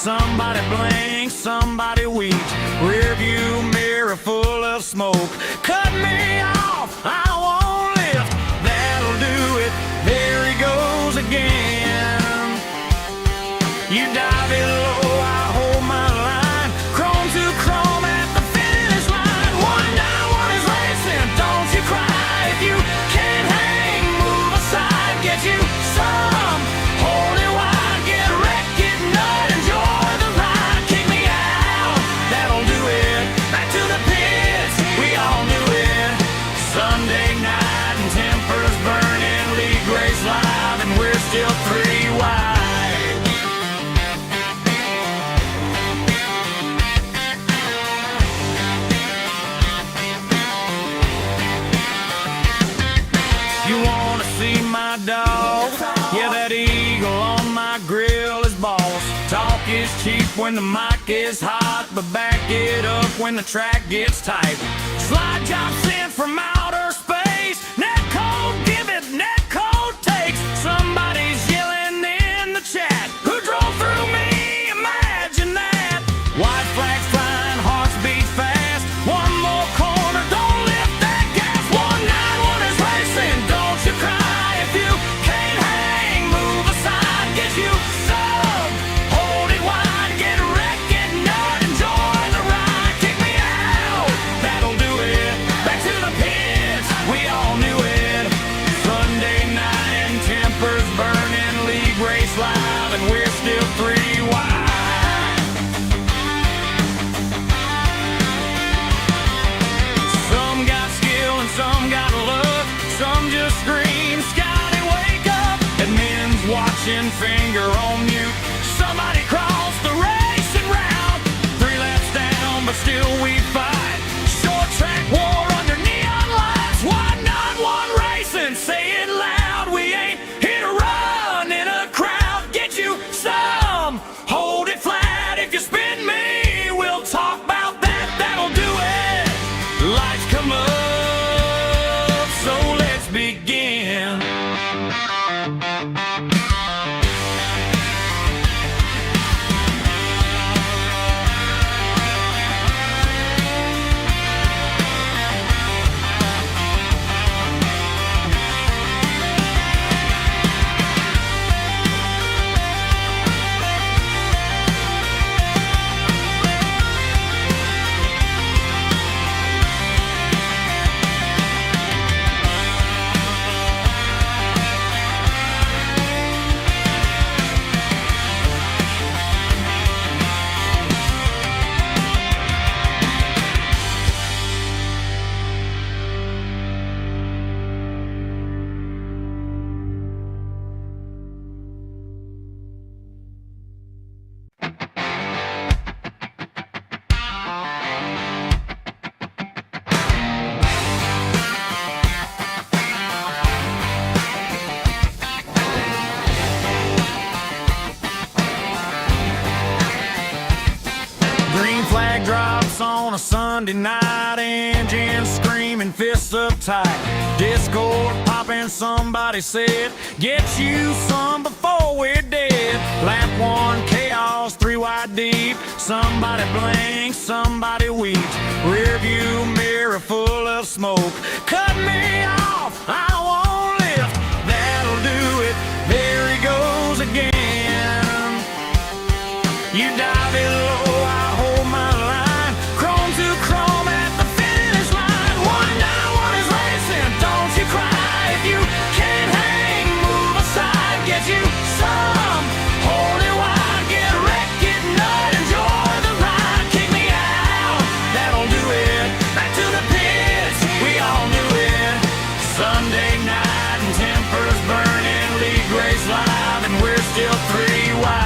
Somebody blinks, somebody weeps. Rear view mirror full of smoke. Cut me off, I won't lift. That'll do it, there he goes again. You dive it low, I hold my line. Chrome to chrome at the finish line. 191 is racing, don't you cry. If you can't hang, move aside. Get you some, hold it wide. Get wrecked, get nut, enjoy the ride. Kick me out, that'll do it. Back to the pits, we all knew it. Sunday night and tempers burning. League race live and we're still 3 wide. You wanna see my dog? Yeah, that eagle on my grill is boss. Talk is cheap when the mic is hot, but back it up when the track gets tight. Slide job sent from outer space. Net code, give it, net code takes. Somebody's yelling in the chat. Who drove through me? Imagine that. White flags flying, hearts beat fast. One more corner, don't lift that gas. 191 is racing, don't you cry. If you can't hang, move aside. Get you some, hold it wide. Get wrecked, get nut, enjoy the ride. Kick me out, that'll do it. Back to the pits, we all knew it. Sunday night and tempers burning. League race live and we're still 3 wide. Some got skill and some got luck. Some just scream, Scotty, wake up. Admin's watching, finger on mute. Somebody crossed the racing route. 3 laps down, but still we fight. Short track war under neon lights. 191 racing, say it loud. We ain't here to run in a crowd. Get you some, hold it flat. If you spin me, we'll talk about that. That'll do it. Lights come up, so let's begin. Green flag drops on a Sunday night. Engines screaming, fists up tight. Discord popping, somebody said, get you some before we're dead. Lap 1, chaos, 3 wide deep. Somebody blinks, somebody weeps. Rear view mirror full of smoke. Cut me off, I won't lift. That'll do it, there he goes again. You dive it low, I hold my line. Chrome to chrome at the finish line. 191 is racing, don't you cry. If you can't hang, move aside. Get you some, hold it wide. Get wrecked, get nut, enjoy the ride. Kick me out, that'll do it. Back to the pits, we all knew it. Sunday night and tempers burning. League race live and we're still 3 wide.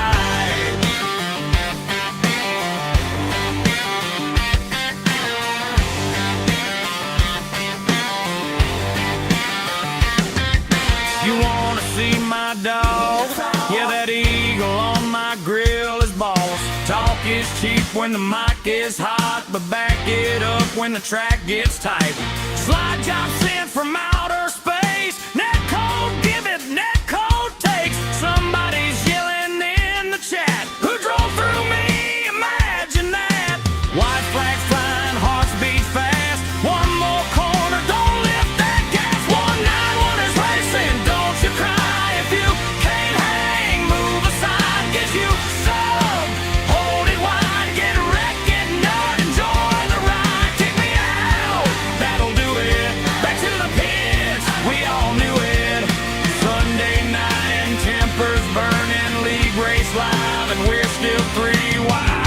You wanna see my dog? Yeah, that eagle on my grill is boss. Talk is cheap when the mic is hot, but back it up when the track gets tight. Slide job sent from outer space. Net code, give it, net code takes. Somebody's yelling in the chat. Who drove through me? race live, and we're still 3 wide.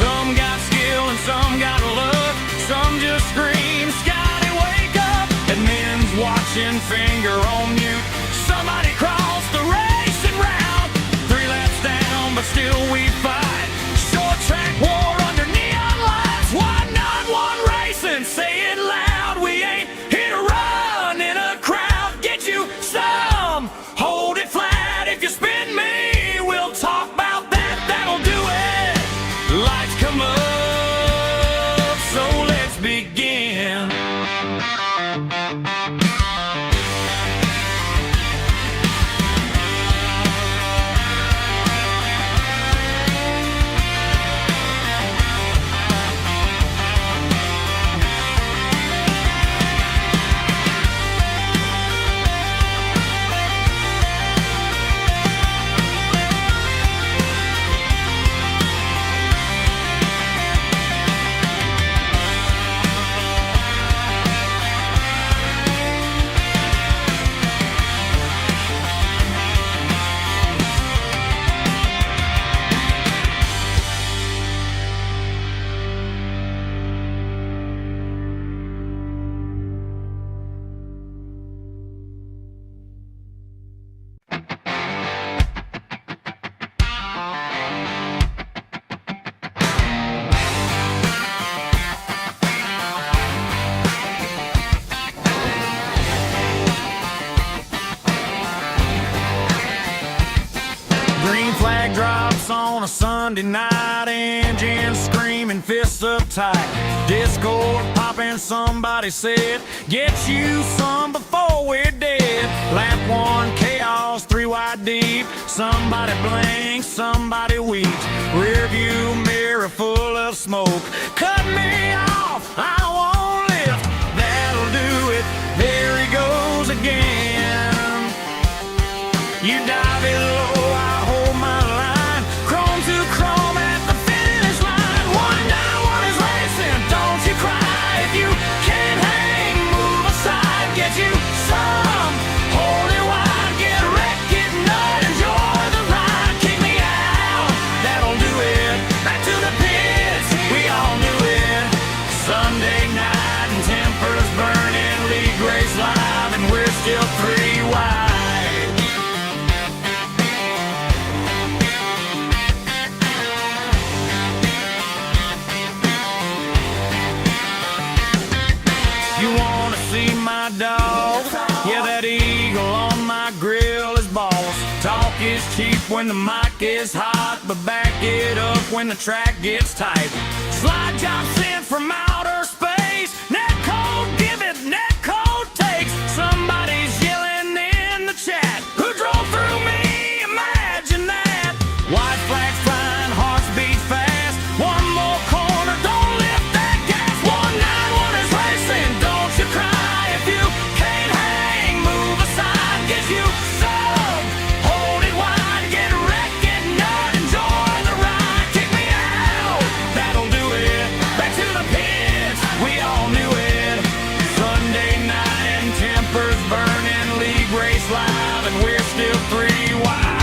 Some got skill and some got luck. Some just scream, Scotty, wake up. And men's watching, finger on mute. Somebody crossed the racing route. 3 laps down, but still we fight. Short track war under neon lights. Why not one racing? Say it loud. We ain't here to run in a crowd. Get you some. Hold it flat. If you spin me, we'll talk about that. That'll do it. Lights come up, so let's begin. Green flag drops on a Sunday night, engine screaming, fists up tight. Discord popping, somebody said, get you some before we're dead. Lap 1, chaos, 3 wide deep. Somebody blinks, somebody weeps. Rear view mirror full of smoke. Cut me off, I won't lift. That'll do it, there he goes again. You dive it low, I hold my line. Chrome to chrome at the finish line. 191 is racing, don't you cry. If you can't hang, move aside. Get you some, hold it wide. Get wrecked, get nut, enjoy the ride. Kick me out, that'll do it. Back to the pits, we all knew it. Sunday night and tempers burning. League race live, and we're still 3 wide. You wanna see my dog? Yeah, that eagle on my grill is boss. Talk is cheap when the mic is hot, but back it up when the track gets tight. Slide job sent from outer space. Net code give it, net code takes. Somebody's yelling in the chat. Who drove through me? Imagine that. White flags flying, hearts beat fast. One more corner, don't lift that gas. 191 is racing, don't you cry. If you can't hang, move aside. Get you some, hold it wide. Get wrecked, get nut, enjoy the ride. Kick me out, that'll do it. Back to the pits, we all knew it. Sunday night and tempers burning. League race live, and we're still 3 wide.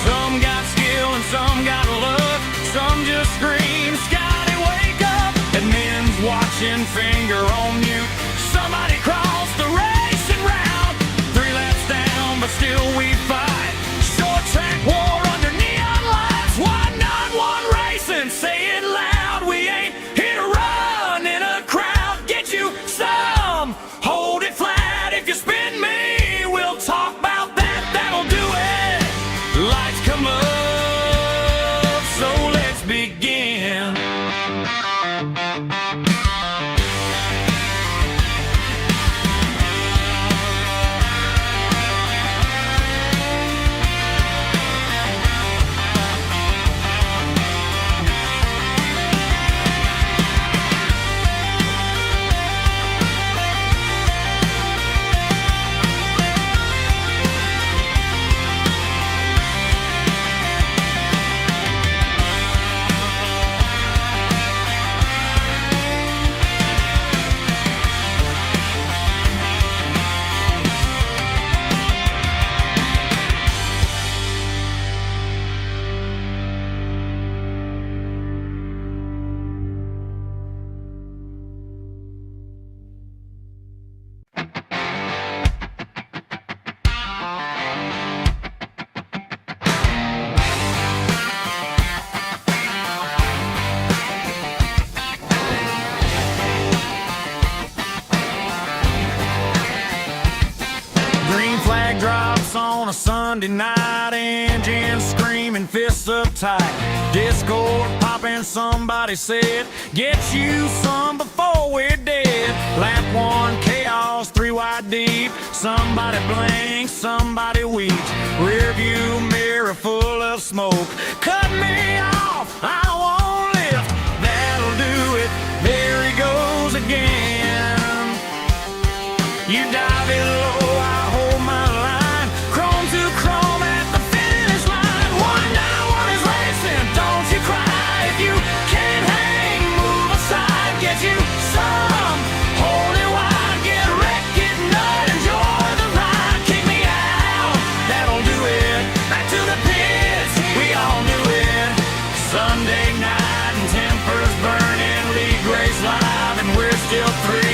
Some got skill and some got luck. Some just scream, Scotty, wake up. And men's watching, finger on mute. Somebody crossed the racing route. 3 laps down, but still we fight. Short track war under neon lights. Why not one racing? Say it loud. We ain't here to run in a crowd. Get you some, hold it flat. If you spin me, we'll talk about that. That'll do it. Lights come up, so let's begin. Sunday night, engine screaming, fists up tight, discord popping. Somebody said, get you some before we're dead. Lap one, chaos, 3 wide deep. Somebody blinks, somebody weeps. Rear view mirror full of smoke. Cut me off, I won't lift. That'll do it, there he goes again. You dive in low, I hold my line. Chrome to chrome at the finish line. 191 is racing, don't you cry. If you can't hang, move aside. Get you some, hold it wide. Get wrecked, get nut, enjoy the ride. Kick me out, that'll do it. Back to the pits, we all knew it. Sunday night and tempers burning. League race live and we're still 3.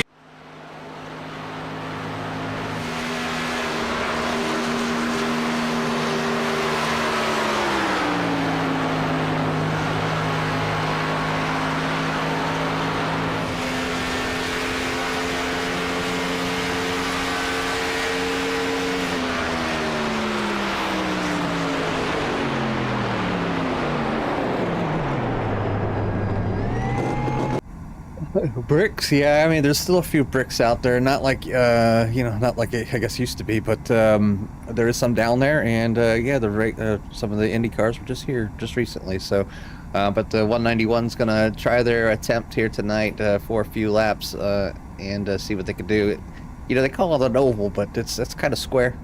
Bricks, yeah. I mean, there's still a few bricks out there. Not like, not like it, I guess, used to be, but there is some down there. And yeah, some of the Indy cars were just here just recently. So, but the 191's gonna try their attempt here tonight for a few laps and see what they can do. You know, they call it an oval, but it's kind of square.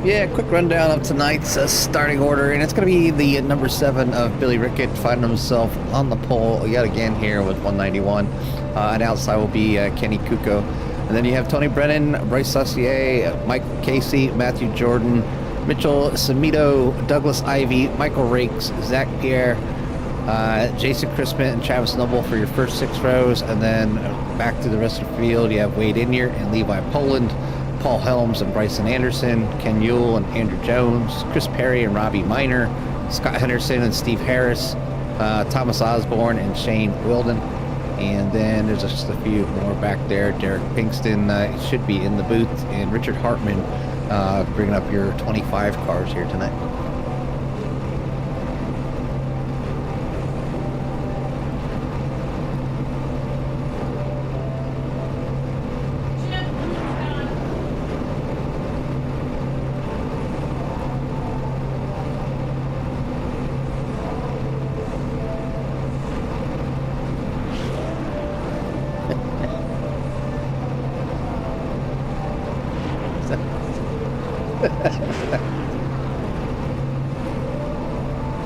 Yeah, quick rundown of tonight's starting order, and it's going to be the number 7 of Billy Rickett finding himself on the pole yet again here with 191. And outside will be Kenny Kuko. And then you have Tony Brennan, Bryce Saucier, Michael Casey, Matthew Jordan, Mitchell Samito, Douglas Ivey, Michael Rakes, Zach Pierre, Jason Crispin, and Travis Noble for your first 6 rows. And then back to the rest of the field, you have Wade Inyart and Levi Poland, Paul Helms and Bryson Anderson, Ken Ewell and Andrew Jones, Chris Perry and Robbie Miner, Scott Henderson and Steve Harris, Thomas Osborne and Shane Wilden. And then there's just a few more back there. Derek Pinkston should be in the booth, and Richard Hartman bringing up your 25 cars here tonight.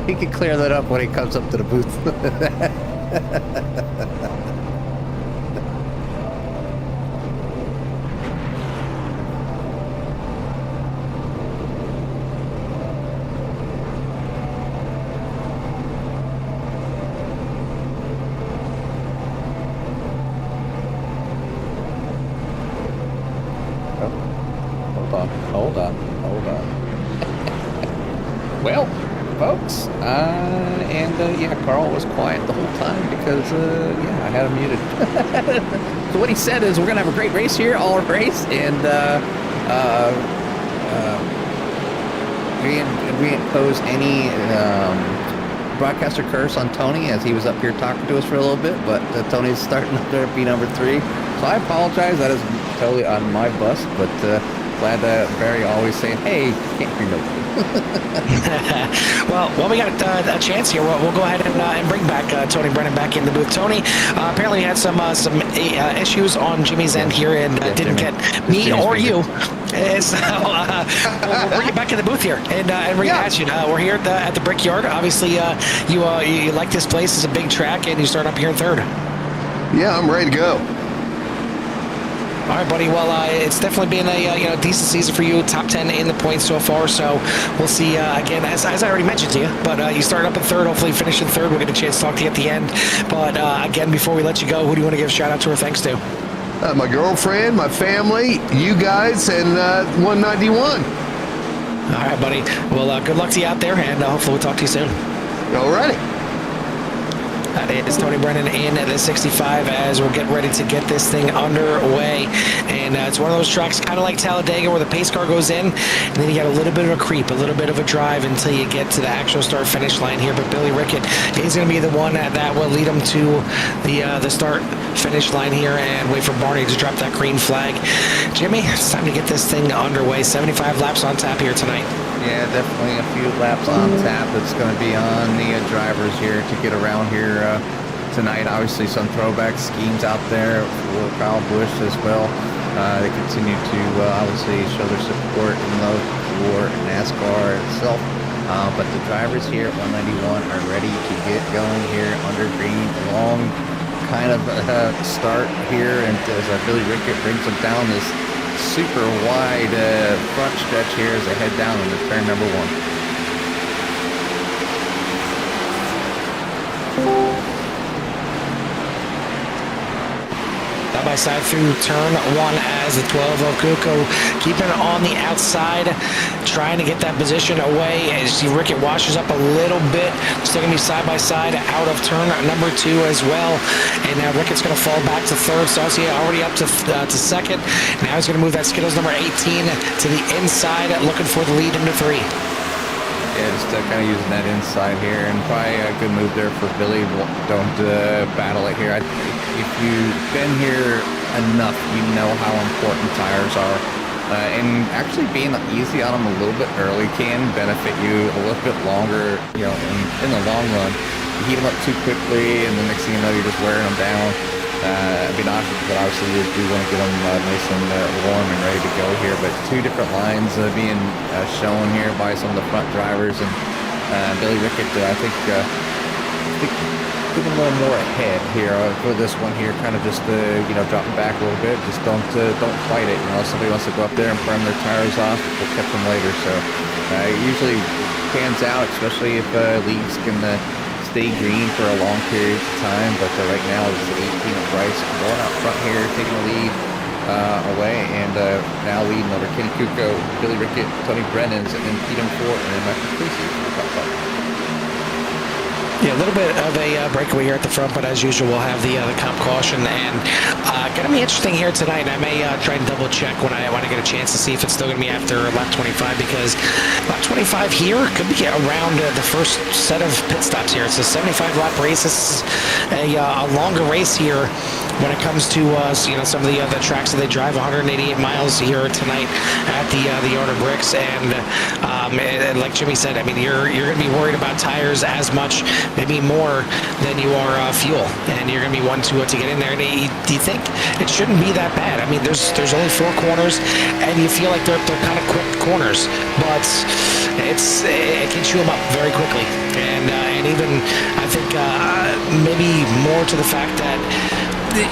He can clear that up when he comes up to the booth. Hold on. Well, folks, yeah, Carl was quiet the whole time because, yeah, I had him muted. So what he said is we're going to have a great race here, all race, and we didn't pose any broadcaster curse on Tony as he was up here talking to us for a little bit, but Tony's starting up there to be number 3. So I apologize, that is totally on my bust, but glad that Barry always saying, hey, can't hear nobody. well, we got a chance here. We'll go ahead and bring back Tony Brennan back in the booth. Tony apparently had some issues on Jimmy's end here and didn't get me or you. So we'll bring you back in the booth here and rehash it. We're here at the Brickyard. Obviously, you like this place. It's a big track, and you start up here in 3rd. Yeah, I'm ready to go. All right, buddy. Well, it's definitely been a decent season for you. Top 10 in the points so far. So we'll see again, as I already mentioned to you. But you start up in 3rd. Hopefully, finish in 3rd. We'll get a chance to talk to you at the end. But again, before we let you go, who do you want to give a shout out to or thanks to? My girlfriend, my family, you guys, and 191. All right, buddy. Well, good luck to you out there, and hopefully we'll talk to you soon. All righty. That is Tony Brennan in the 65 as we're getting ready to get this thing underway. And it's one of those tracks kind of like Talladega where the pace car goes in and then you got a little bit of a creep, a little bit of a drive until you get to the actual start-finish line here. But Billy Rickett is going to be the one that will lead him to the start-finish line here and wait for Barney to drop that green flag. Jimmy, it's time to get this thing underway. 75 laps on tap here tonight. Yeah, definitely a few laps on tap. It's going to be on the drivers here to get around here tonight. Obviously, some throwback schemes out there for Kyle Busch as well. They continue to obviously show their support and love for NASCAR itself. But the drivers here at 191 are ready to get going here under green. Long kind of start here, and as Billy Rickett brings them down this super wide front stretch here as they head down into turn number 1. Side by side through turn 1 as the 12 of Kuko keeping it on the outside, trying to get that position away as you see Rickett washes up a little bit. Still going to be side by side out of turn number 2 as well. And now Rickett's going to fall back to 3rd. So I see already up to 2nd. Now he's going to move that Skittles number 18 to the inside, looking for the lead into 3. Yeah, just kind of using that inside here, and probably a good move there for Billy. Don't battle it here. If you've been here enough, you know how important tires are. And actually being easy on them a little bit early can benefit you a little bit longer, in the long run. You heat them up too quickly, and the next thing you know, you're just wearing them down. Obviously you do want to get them nice and warm and ready to go here. But 2 different lines being shown here by some of the front drivers, and Billy Rickett, I think moving a little more ahead here for this one here, kind of just dropping back a little bit. Just don't fight it. If somebody wants to go up there and burn their tires off, we'll catch them later. So it usually pans out, especially if leads can stay green for a long period of time. But right now it's 18 of Bryce going out front here, taking the lead away, and now leading over Kenny Kuko, Billy Rickett, Tony Brennan's, and then Pete Fort, and then Michael Casey. Yeah, a little bit of a breakaway here at the front, but as usual, we'll have the comp caution, and going to be interesting here tonight. I may try and double check when I get a chance to see if it's still going to be after lap 25, because lap 25 here could be around the first set of pit stops here. It's a 75 lap race. This is a longer race here when it comes to some of the other tracks that they drive 188 miles here tonight at the Owner Bricks, and like Jimmy said, I mean, you're going to be worried about tires as much, maybe more than you are fuel, and you're going to be wanting to get in there. And do you think it shouldn't be that bad? I mean, there's only 4 corners, and you feel like they're kind of quick corners, but it can chew them up very quickly, and even I think maybe more to the fact that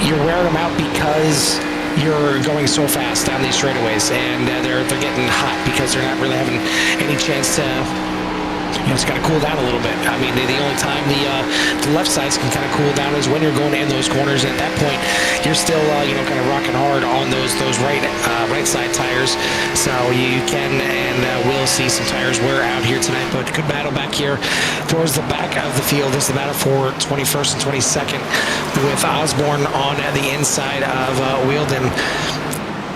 you're wearing them out because you're going so fast down these straightaways, and they're getting hot because they're not really having any chance to. It's got to cool down a little bit. I mean, the only time the left sides can kind of cool down is when you're going in those corners. And at that point, you're still kind of rocking hard on those right side tires. So you can and will see some tires wear out here tonight. But good battle back here towards the back of the field. This is the battle for 21st and 22nd with Osborne on the inside of Wheeldon.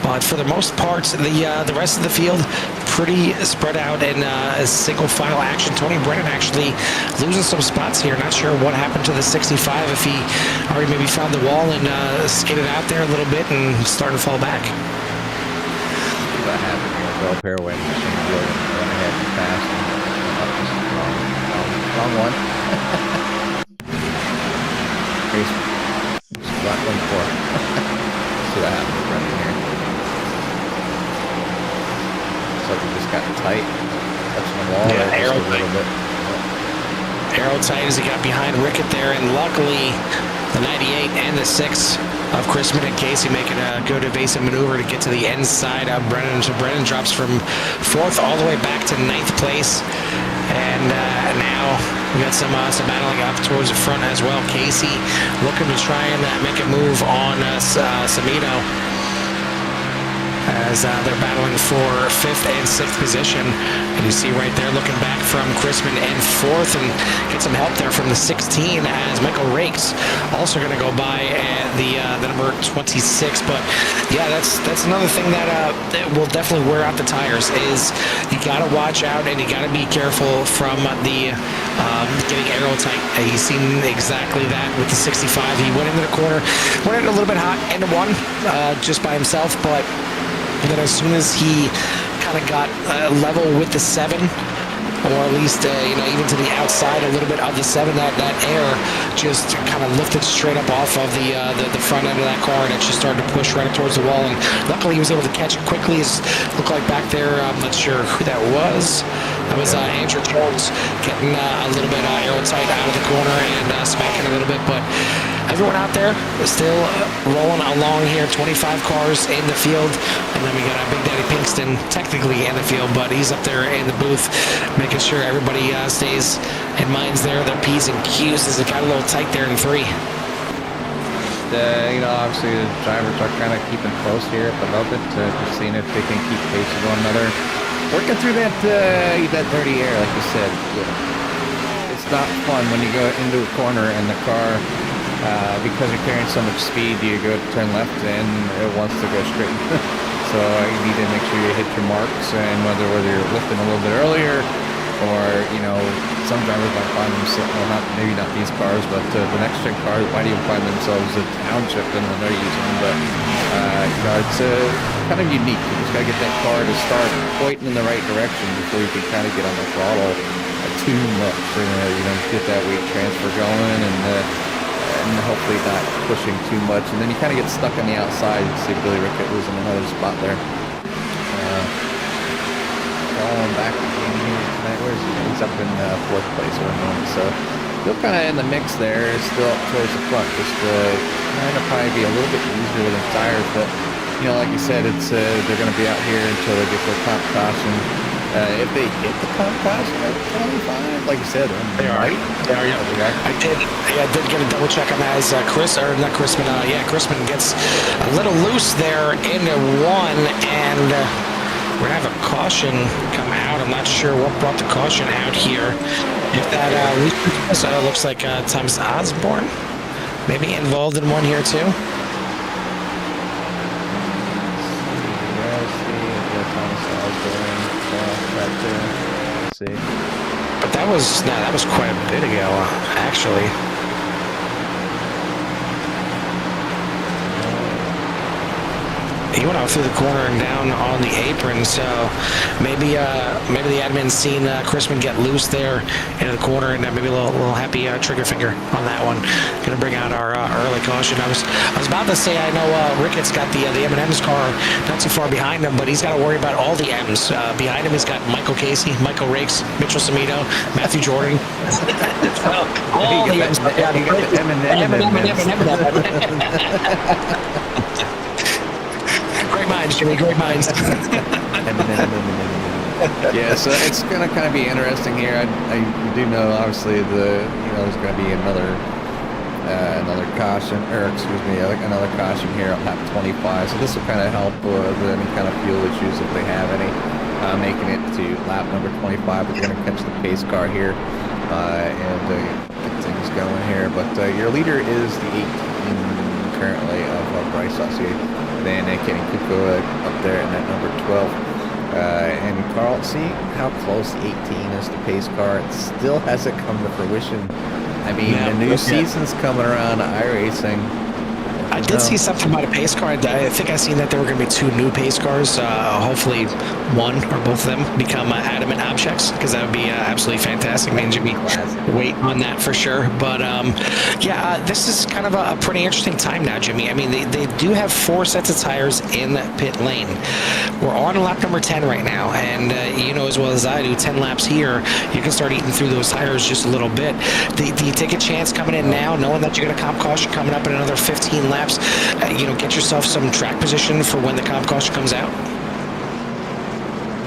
But for the most part, the rest of the field pretty spread out in a single file action. Tony Brennan actually losing some spots here. Not sure what happened to the 65, if he already maybe found the wall and skated out there a little bit and starting to fall back. What happened here? Go up here when William went ahead and passed. Wrong one. Here's black 1-4. See what happened to Brennan here. Like it just got tight, touching the wall. Yeah, arrow a little bit. Arrow tight as he got behind Rickett there, and luckily the 98 and the 6 of Chrisman and Casey making a good evasive maneuver to get to the inside of Brennan. So Brennan drops from 4th all the way back to 9th place, and now we got some battling up towards the front as well. Casey looking to try and make a move on Samito, as they're battling for 5th and 6th position. And you see right there, looking back from Chrisman in 4th, and get some help there from the 16 as Michael Rakes also going to go by the number 26. But yeah, that's another thing that will definitely wear out the tires, is you got to watch out and you got to be careful from the getting aero tight. He's seen exactly that with the 65. He went into the corner, went in a little bit hot into one just by himself, but then as soon as he kind of got level with the 7, or at least even to the outside a little bit of the 7, that air just kind of lifted straight up off of the front end of that car, and it just started to push right up towards the wall. And luckily he was able to catch it quickly. It looked like back there, I'm not sure who that was. That was Andrew Jones getting a little bit airtight out of the corner and smacking a little bit, but everyone out there is still rolling along here. 25 cars in the field, and then we got Big Daddy Pinkston technically in the field, but he's up there in the booth making sure everybody stays in minds there, their P's and Q's, as it got a little tight there in 3. Obviously the drivers are kind of keeping close here at the moment, just seeing if they can keep pace with one another. Working through that dirty air, like you said. It's not fun when you go into a corner and the car, because you're carrying so much speed, you go to turn left and it wants to go straight. So you need to make sure you hit your marks, and whether you're lifting a little bit earlier, or some drivers might find themselves, well, maybe not these cars, but the next gen cars might even find themselves a downshift than when they're using them. But it's kind of unique. You just gotta get that car to start pointing in the right direction before you can kind of get on the throttle too much, get that weight transfer going, and hopefully not pushing too much. And then you kind of get stuck on the outside. You see Billy Rickett losing another spot there. Falling back again here tonight. Where's he? He's up in 4th place or moment. So still kind of in the mix there. Still up towards the front. Just trying to probably be a little bit easier with the tires. But like you said, it's they're going to be out here until they get their comp caution. If they hit the comp caution at 25, like you said, they are. Yeah. I did get a double check on that as Chrisman gets a little loose there into 1, and we're gonna have a caution come out. I'm not sure what brought the caution out here. If that looks like Thomas Osborne maybe involved in one here too. But that was quite a bit ago, actually. He went out through the corner and down on the apron, so maybe the admin's seen Chrisman get loose there into the corner, and maybe a little happy trigger finger on that one. Going to bring out our early caution. I was about to say I know Rickett's got the M&M's car not too far behind him, but he's got to worry about all the M's. Behind him, he's got Michael Casey, Michael Rakes, Mitchell Samito, Matthew Jordan. All the M's. Great minds, Jimmy. Great minds. Yeah, so it's going to kind of be interesting here. I do know, obviously, there's going to be another caution, or excuse me, another caution here on lap 25. So this will kind of help with any kind of fuel issues if they have any, making it to lap number 25. We're going to catch the pace car here and get things going here. But your leader is the 18 currently of Bryce Saucier. Then Kenny Kuko up there in that number 12. And Carl, see how close 18 is to pace car. It still hasn't come to fruition. I mean, the new season's coming around to iRacing. I did see something about a pace car. I think I seen that there were going to be 2 new pace cars. Hopefully one or both of them become adamant objects, because that would be absolutely fantastic. Man, Jimmy, wait on that for sure. But this is kind of a pretty interesting time now, Jimmy. I mean, they do have 4 sets of tires in pit lane. We're on lap number 10 right now, and you know as well as I do, 10 laps here, you can start eating through those tires just a little bit. Do you take a chance coming in now, knowing that you got a comp caution coming up in another 15 laps? Get yourself some track position for when the comp caution comes out?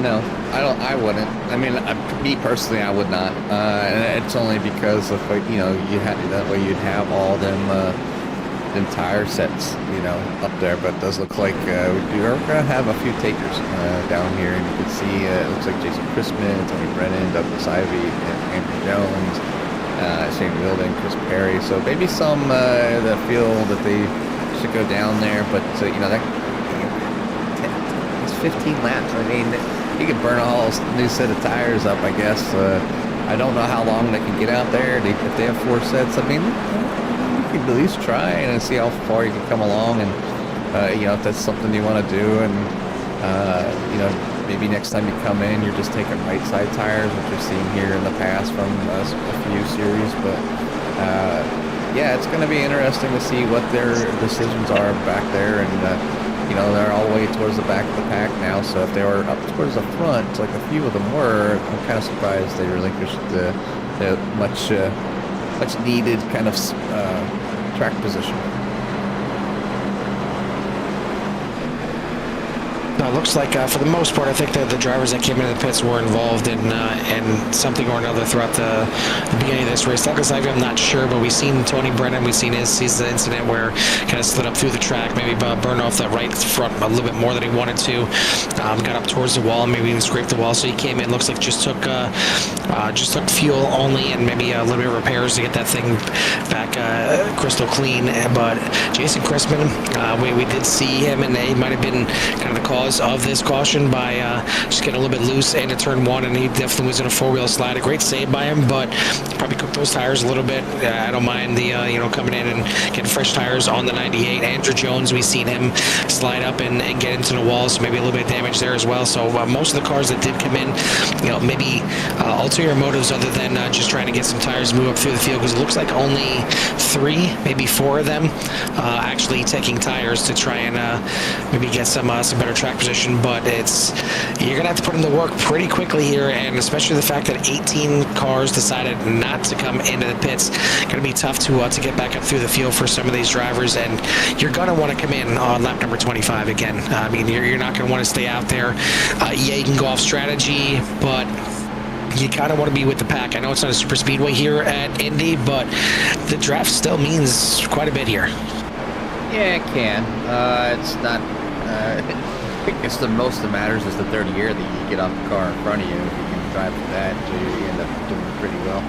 No, I wouldn't. I mean, me personally, I would not. And it's only because of you had that way you'd have all them tire sets up there. But it does look like we're gonna have a few takers down here, and you can see it looks like Jason Chrisman, Tony Brennan, Douglas Ivey, and Andrew Jones, Shane Wheeldon, Chris Perry. So maybe some that feel that they should go down there, but that it's 15 laps. I mean, you could burn a whole new set of tires up, I guess. I don't know how long they can get out there. If they have 4 sets, I mean, you could at least try and see how far you can come along, and if that's something you want to do, and maybe next time you come in, you're just taking right side tires, which we've seen here in the past from a few series. But it's going to be interesting to see what their decisions are back there, and they're all the way towards the back of the pack now. So if they were up towards the front, like a few of them were, I'm kind of surprised they relinquished the much needed kind of track position. No, it looks like for the most part, I think that the drivers that came into the pits were involved in something or another throughout the beginning of this race. Douglas Ivey, I'm not sure, but we've seen Tony Brennan. We've seen the incident where kind of slid up through the track, maybe burned off that right front a little bit more than he wanted to. Got up towards the wall, maybe even scraped the wall. So he came in, looks like just took fuel only, and maybe a little bit of repairs to get that thing back crystal clean. But Jason Chrisman, we did see him, and he might have been kind of the cause of this caution by just getting a little bit loose into turn 1, and he definitely was in a 4-wheel slide. A great save by him, but probably cooked those tires a little bit. I don't mind the coming in and getting fresh tires on the 98. Andrew Jones, we've seen him slide up and get into the wall, so maybe a little bit of damage there as well. So most of the cars that did come in, maybe ulterior motives other than just trying to get some tires to move up through the field, because it looks like only 3, maybe 4 of them actually taking tires to try and maybe get some better track position. But you're gonna have to put in the work pretty quickly here, and especially the fact that 18 cars decided not to come into the pits. Gonna be tough to get back up through the field for some of these drivers, and you're gonna want to come in on lap number 25 again. I mean, you're not gonna want to stay out there. You can go off strategy, but you kind of want to be with the pack. I know it's not a super speedway here at Indy, but the draft still means quite a bit here. Yeah, it can. It's not. I think it's the most that matters is the third year that you get off the car in front of you. If you can drive to that, you end up doing pretty well.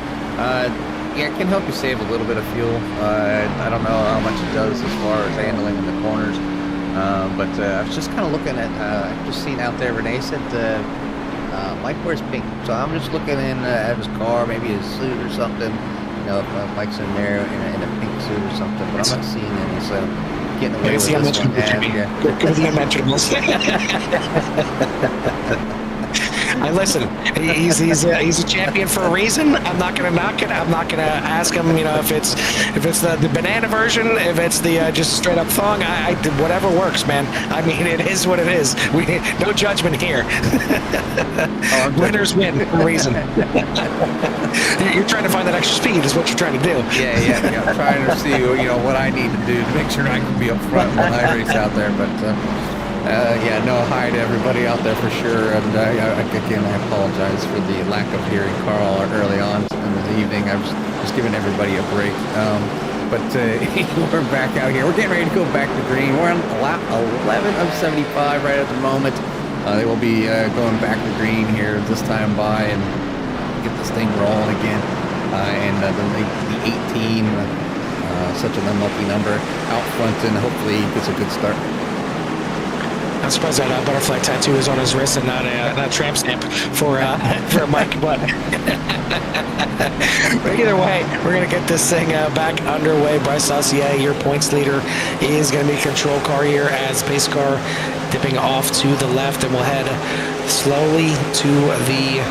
It can help you save a little bit of fuel. I don't know how much it does as far as handling in the corners, but I was just kind of looking at. I've just seen out there. Renee said Mike wears pink, so I'm just looking in at his car, maybe his suit or something. If Mike's in there in a pink suit or something, but I'm not seeing any. So getting away with this one. Yeah. Good the unmentionables. Listen, he's a champion for a reason. I'm not gonna knock it. I'm not gonna ask him, if it's the banana version, if it's the just straight up thong. I whatever works, man. I mean, it is what it is. No judgment here. Winners win for a reason. You're trying to find that extra speed, is what you're trying to do. Yeah. I'm trying to see, what I need to do to make sure I can be up front when I race out there. But hi to everybody out there for sure. And again, I apologize for the lack of hearing Carl early on in the evening. I was just giving everybody a break. But we're back out here. We're getting ready to go back to green. We're on lap 11 of 75 right at the moment. They will be going back to green here this time by and get this thing rolling again. And the 18, such an unlucky number out front, and hopefully gets a good start. I'm surprised that butterfly tattoo is on his wrist and not a tramp stamp for Mike. But either way, we're going to get this thing back underway. Bryce Saucier, your points leader, is going to be control car here as pace car dipping off to the left, and we'll head slowly to the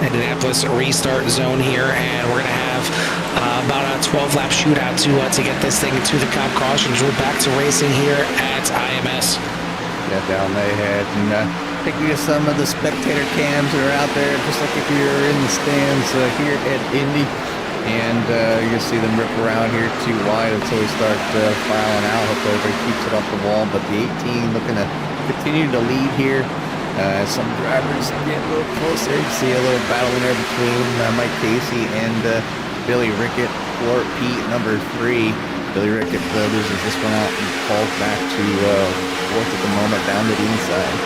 Indianapolis restart zone here, and we're going to have about a 12-lap shootout to get this thing to the cop cautions. We're back to racing here at IMS. Down they head, and taking you to some of the spectator cams that are out there, just like if you're in the stands here at Indy, and you'll see them rip around here too wide until we start filing out. Hope everybody keeps it off the wall, but the 18 looking to continue to lead here. Some drivers get a little closer. You see a little battle in there between Mike Casey and Billy Rickett for Pete, number 3. Billy Rickett loses this one out and falls back to fourth at the moment, down to the inside.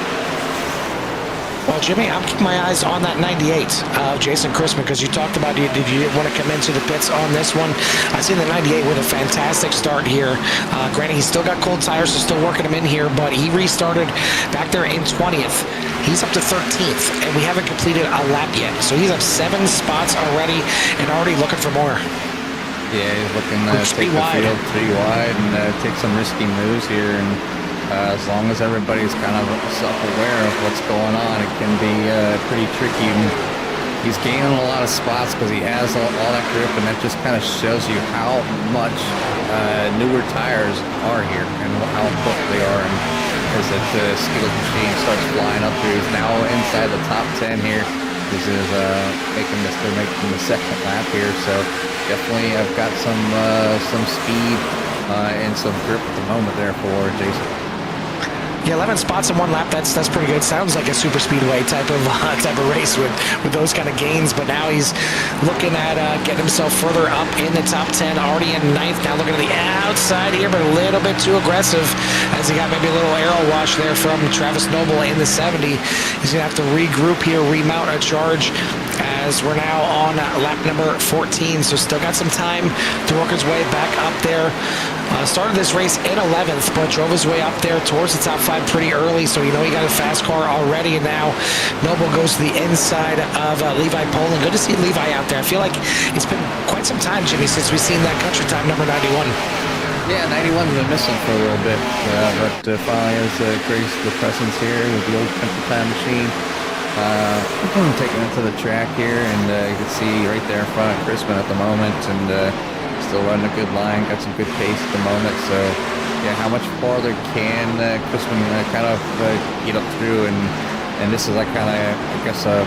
Well, Jimmy, I'm keeping my eyes on that 98 of Jason Christman, because you talked about did you want to come into the pits on this one. I see the 98 with a fantastic start here. Granted, he's still got cold tires, so still working him in here, but he restarted back there in 20th. He's up to 13th, and we haven't completed a lap yet. So he's up 7 spots already and already looking for more. Yeah, he's looking to take the field pretty wide and take some risky moves here. And as long as everybody's kind of self-aware of what's going on, it can be pretty tricky. He's gaining a lot of spots because he has all that grip, and that just kind of shows you how much newer tires are here and how quick they are. And as that skills machine starts flying up here, he's now inside the top 10 here. This is making the second lap here, so definitely I've got some speed and some grip at the moment there for Jason. Yeah, 11 spots in 1 lap, that's pretty good. Sounds like a super speedway type of race with those kind of gains, but now he's looking at getting himself further up in the top 10, already in 9th. Now looking at the outside here, but a little bit too aggressive as he got maybe a little arrow wash there from Travis Noble in the 70. He's going to have to regroup here, remount a charge, as we're now on lap number 14, so still got some time to work his way back up there. Started this race in 11th, but drove his way up there towards the top 5 pretty early, so he got a fast car already, and now Noble goes to the inside of Levi Poland. Good to see Levi out there. I feel like it's been quite some time, Jimmy, since we've seen that country time number 91. Yeah, 91's been missing for a little bit, but finally has graced the presence here with the old country time machine. Taking it to the track here, and you can see right there in front of Crispin at the moment, and still running a good line, got some good pace at the moment. So yeah, how much farther can Crispin kind of get up through, and this is like kind of, I guess, a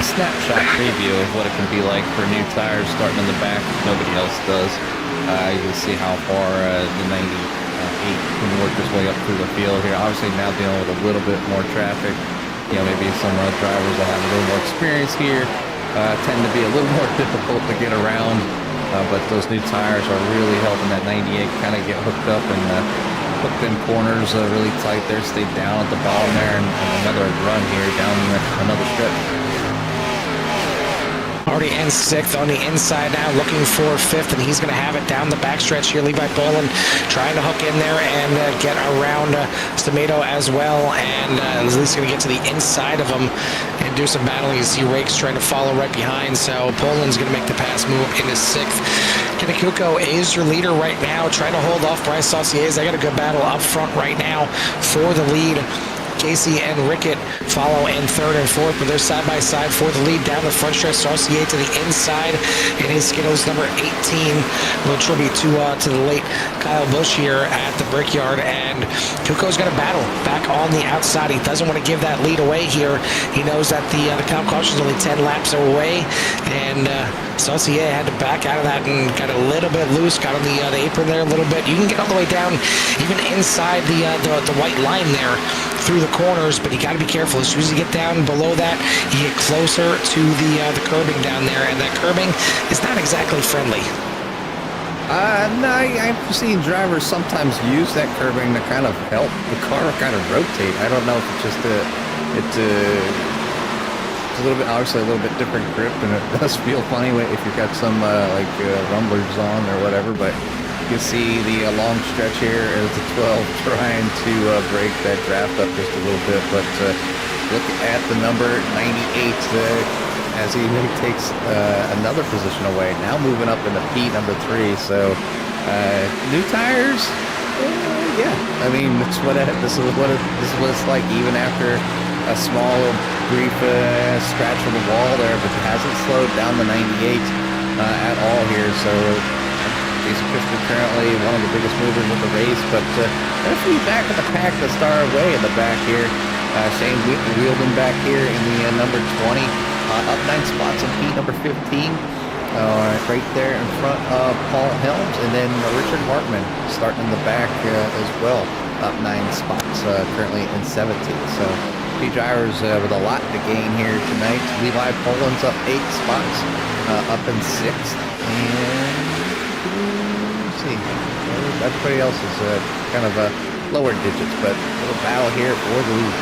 snapshot preview of what it can be like for new tires starting in the back if nobody else does. You can see how far the 98 can work his way up through the field here. Obviously now dealing with a little bit more traffic. Maybe some drivers that have a little more experience here tend to be a little more difficult to get around, but those new tires are really helping that 98 kind of get hooked up and hook them corners really tight there, stay down at the bottom there, and another run here down another stretch. Already in 6th on the inside now, looking for 5th, and he's going to have it down the backstretch here. Levi Poland trying to hook in there and get around Stomato as well, and at least going to get to the inside of him and do some battling. You see Rakes trying to follow right behind, so Poland's going to make the pass, move up into 6th. Kenny Kuko is your leader right now, trying to hold off Bryce Saucier. They got a good battle up front right now for the lead. Casey and Rickett follow in third and fourth, but they're side by side for the lead down the front stretch. Saucier to the inside in his Skittles number 18. A little tribute to the late Kyle Busch here at the Brickyard, and Kuko's going to battle back on the outside. He doesn't want to give that lead away here. He knows that the comp caution is only 10 laps away, and Saucier had to back out of that and got a little bit loose, got on the apron there a little bit. You can get all the way down, even inside the white line there through the corners, but you got to be careful. As soon as you get down below that, you get closer to the curbing down there, and that curbing is not exactly friendly. No, I've seen drivers sometimes use that curbing to kind of help the car kind of rotate. I don't know if it's just it's a little bit, obviously a little bit different grip, and it does feel funny if you've got some rumblers on or whatever, but you can see the long stretch here as the 12 trying to break that draft up just a little bit, but look at the number 98 as he takes another position away, now moving up into P number 3. So new tires, yeah, I mean this is what it's like even after a small brief scratch on the wall there, but it hasn't slowed down the 98 at all here. So Jason Christopher currently one of the biggest movers of the race, but there's a few back in the pack that start way in the back here. Shane Wheeldon back here in the number 20, up 9 spots in P number 15. Right there in front of Paul Helms, and then Richard Hartman starting in the back as well, up 9 spots, currently in 17. So two drivers with a lot to gain here tonight. Levi Poland's up 8 spots, up in 6th, and let's see, everybody else is kind of lower digits, but a little battle here for the lead.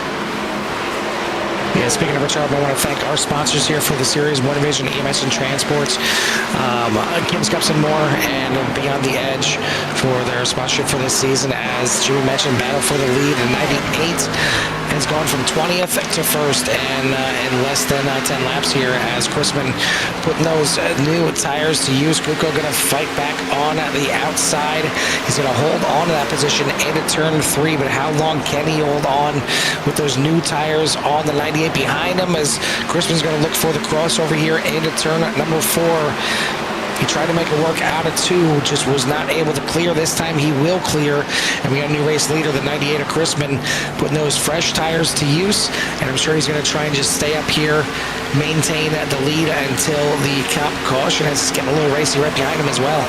Yeah, speaking of which, I want to thank our sponsors here for the series, One Division, EMS and Transports, Kim's Cups and more, and Beyond the Edge for their sponsorship for this season. As Jimmy mentioned, battle for the lead in 98 has gone from 20th to 1st, and in less than 10 laps here as Chrisman putting those new tires to use. Kuko going to fight back on the outside. He's going to hold on to that position into turn 3, but how long can he hold on with those new tires on the 98 behind him, as Chrisman's going to look for the crossover here into turn number 4. He tried to make it work out of 2, just was not able to clear. This time he will clear, and we got a new race leader, the 98 of Chrisman, putting those fresh tires to use, and I'm sure he's going to try and just stay up here, maintain the lead until the comp caution, as it's getting a little racy right behind him as well.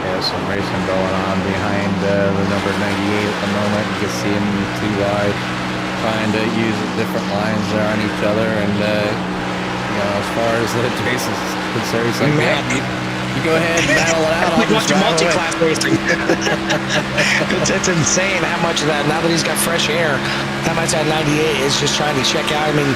Yeah, some racing going on behind the number 98 at the moment. You can see him too wide, trying to use different lines there on each other, and as far as the Jason's concerned, he's like, man, you go ahead and battle it out. I'll just multi-class racing. It's insane how much of that, now that he's got fresh air, how much that 98 is just trying to check out. I mean,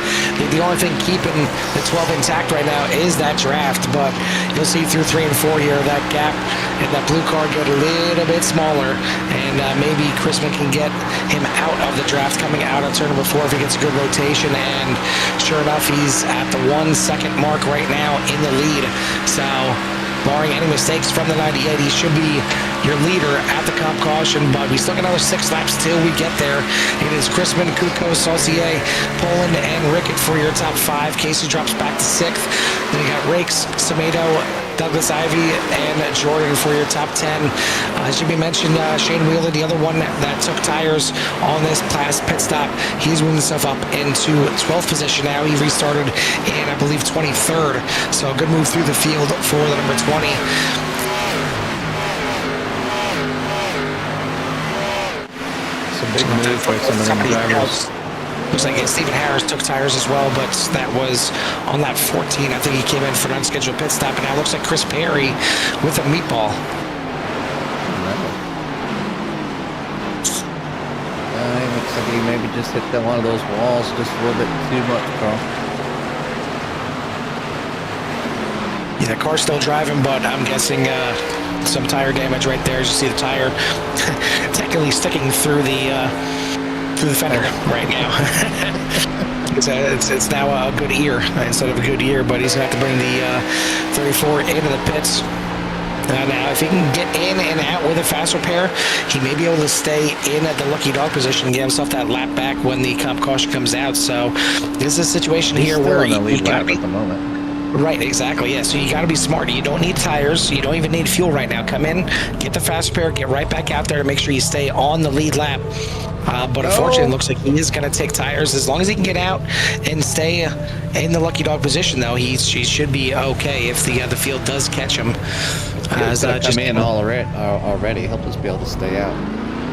the only thing keeping the 12 intact right now is that draft, but you'll see through 3 and 4 here, that gap and that blue car get a little bit smaller, and maybe Chrisman can get him out of the draft coming out on turn number 4 if he gets a good rotation, and sure enough, he's at the 1 second mark right now in the lead. So barring any mistakes from the 98, he should be your leader at the comp caution, but we still got another 6 laps till we get there. It is Chrisman, Kuko, Saucier, Poland, and Rickett for your top 5. Casey drops back to 6th. Then you got Rakes, Samedo, Douglas Ivey, and Jordan for your top 10. As Jimmy mentioned, Shane Wheeler, the other one that took tires on this last pit stop, he's moving himself up into 12th position now. He restarted in, I believe, 23rd. So a good move through the field for the number 20. It's a big move for some of the drivers. Looks like Stephen Harris took tires as well, but that was on lap 14. I think he came in for an unscheduled pit stop, and now it looks like Chris Perry with a meatball. It looks like he maybe just hit one of those walls just a little bit too much, Carl. Yeah, the car's still driving, but I'm guessing some tire damage right there. As you see the tire technically sticking through the fender right now. It's now a good ear instead of a good year, but he's going to have to bring the 34 into the pits. Now, if he can get in and out with a fast repair, he may be able to stay in at the lucky dog position and get himself that lap back when the comp caution comes out. So this is a situation He's here still where in the you lead got lap to be at the moment. right. Exactly. Yeah. So you got to be smart. You don't need tires. You don't even need fuel right now. Come in, get the fast repair, get right back out there to make sure you stay on the lead lap. But unfortunately, it looks like he is going to take tires. As long as he can get out and stay in the lucky dog position, though, he should be okay if the field does catch him. He's gonna come in already. He'll just be able to stay out.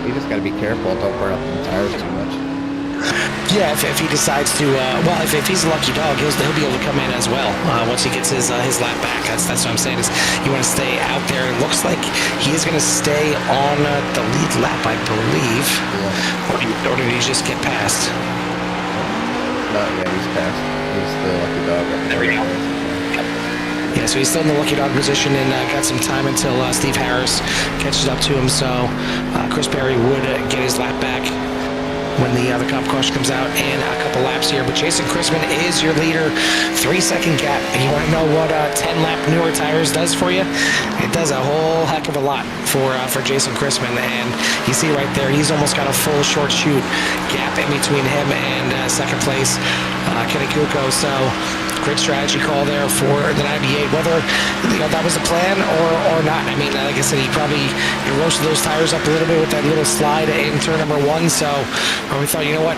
You just got to be careful. Don't burn up the tires too much. Yeah, if he decides to, well, if he's a lucky dog, he'll be able to come in as well once he gets his lap back. That's what I'm saying is you want to stay out there. It looks like he is going to stay on the lead lap, I believe. Yeah. Or did he just get past? No, yeah, he's past. He's the lucky dog. There we go. Yeah, so he's still in the lucky dog position and got some time until Steve Harris catches up to him. So Chris Perry would get his lap back when the comp caution comes out in a couple laps here. But Jason Chrisman is your leader. 3-second gap. And you want to know what 10-lap newer tires does for you? It does a whole heck of a lot for Jason Chrisman. And you see right there, he's almost got a full short chute gap in between him and second place, Kenny Kuko. So great strategy call there for the 98. Whether that was the plan or not. I mean, like I said, he roasted those tires up a little bit with that little slide in turn number 1. So we thought, you know what,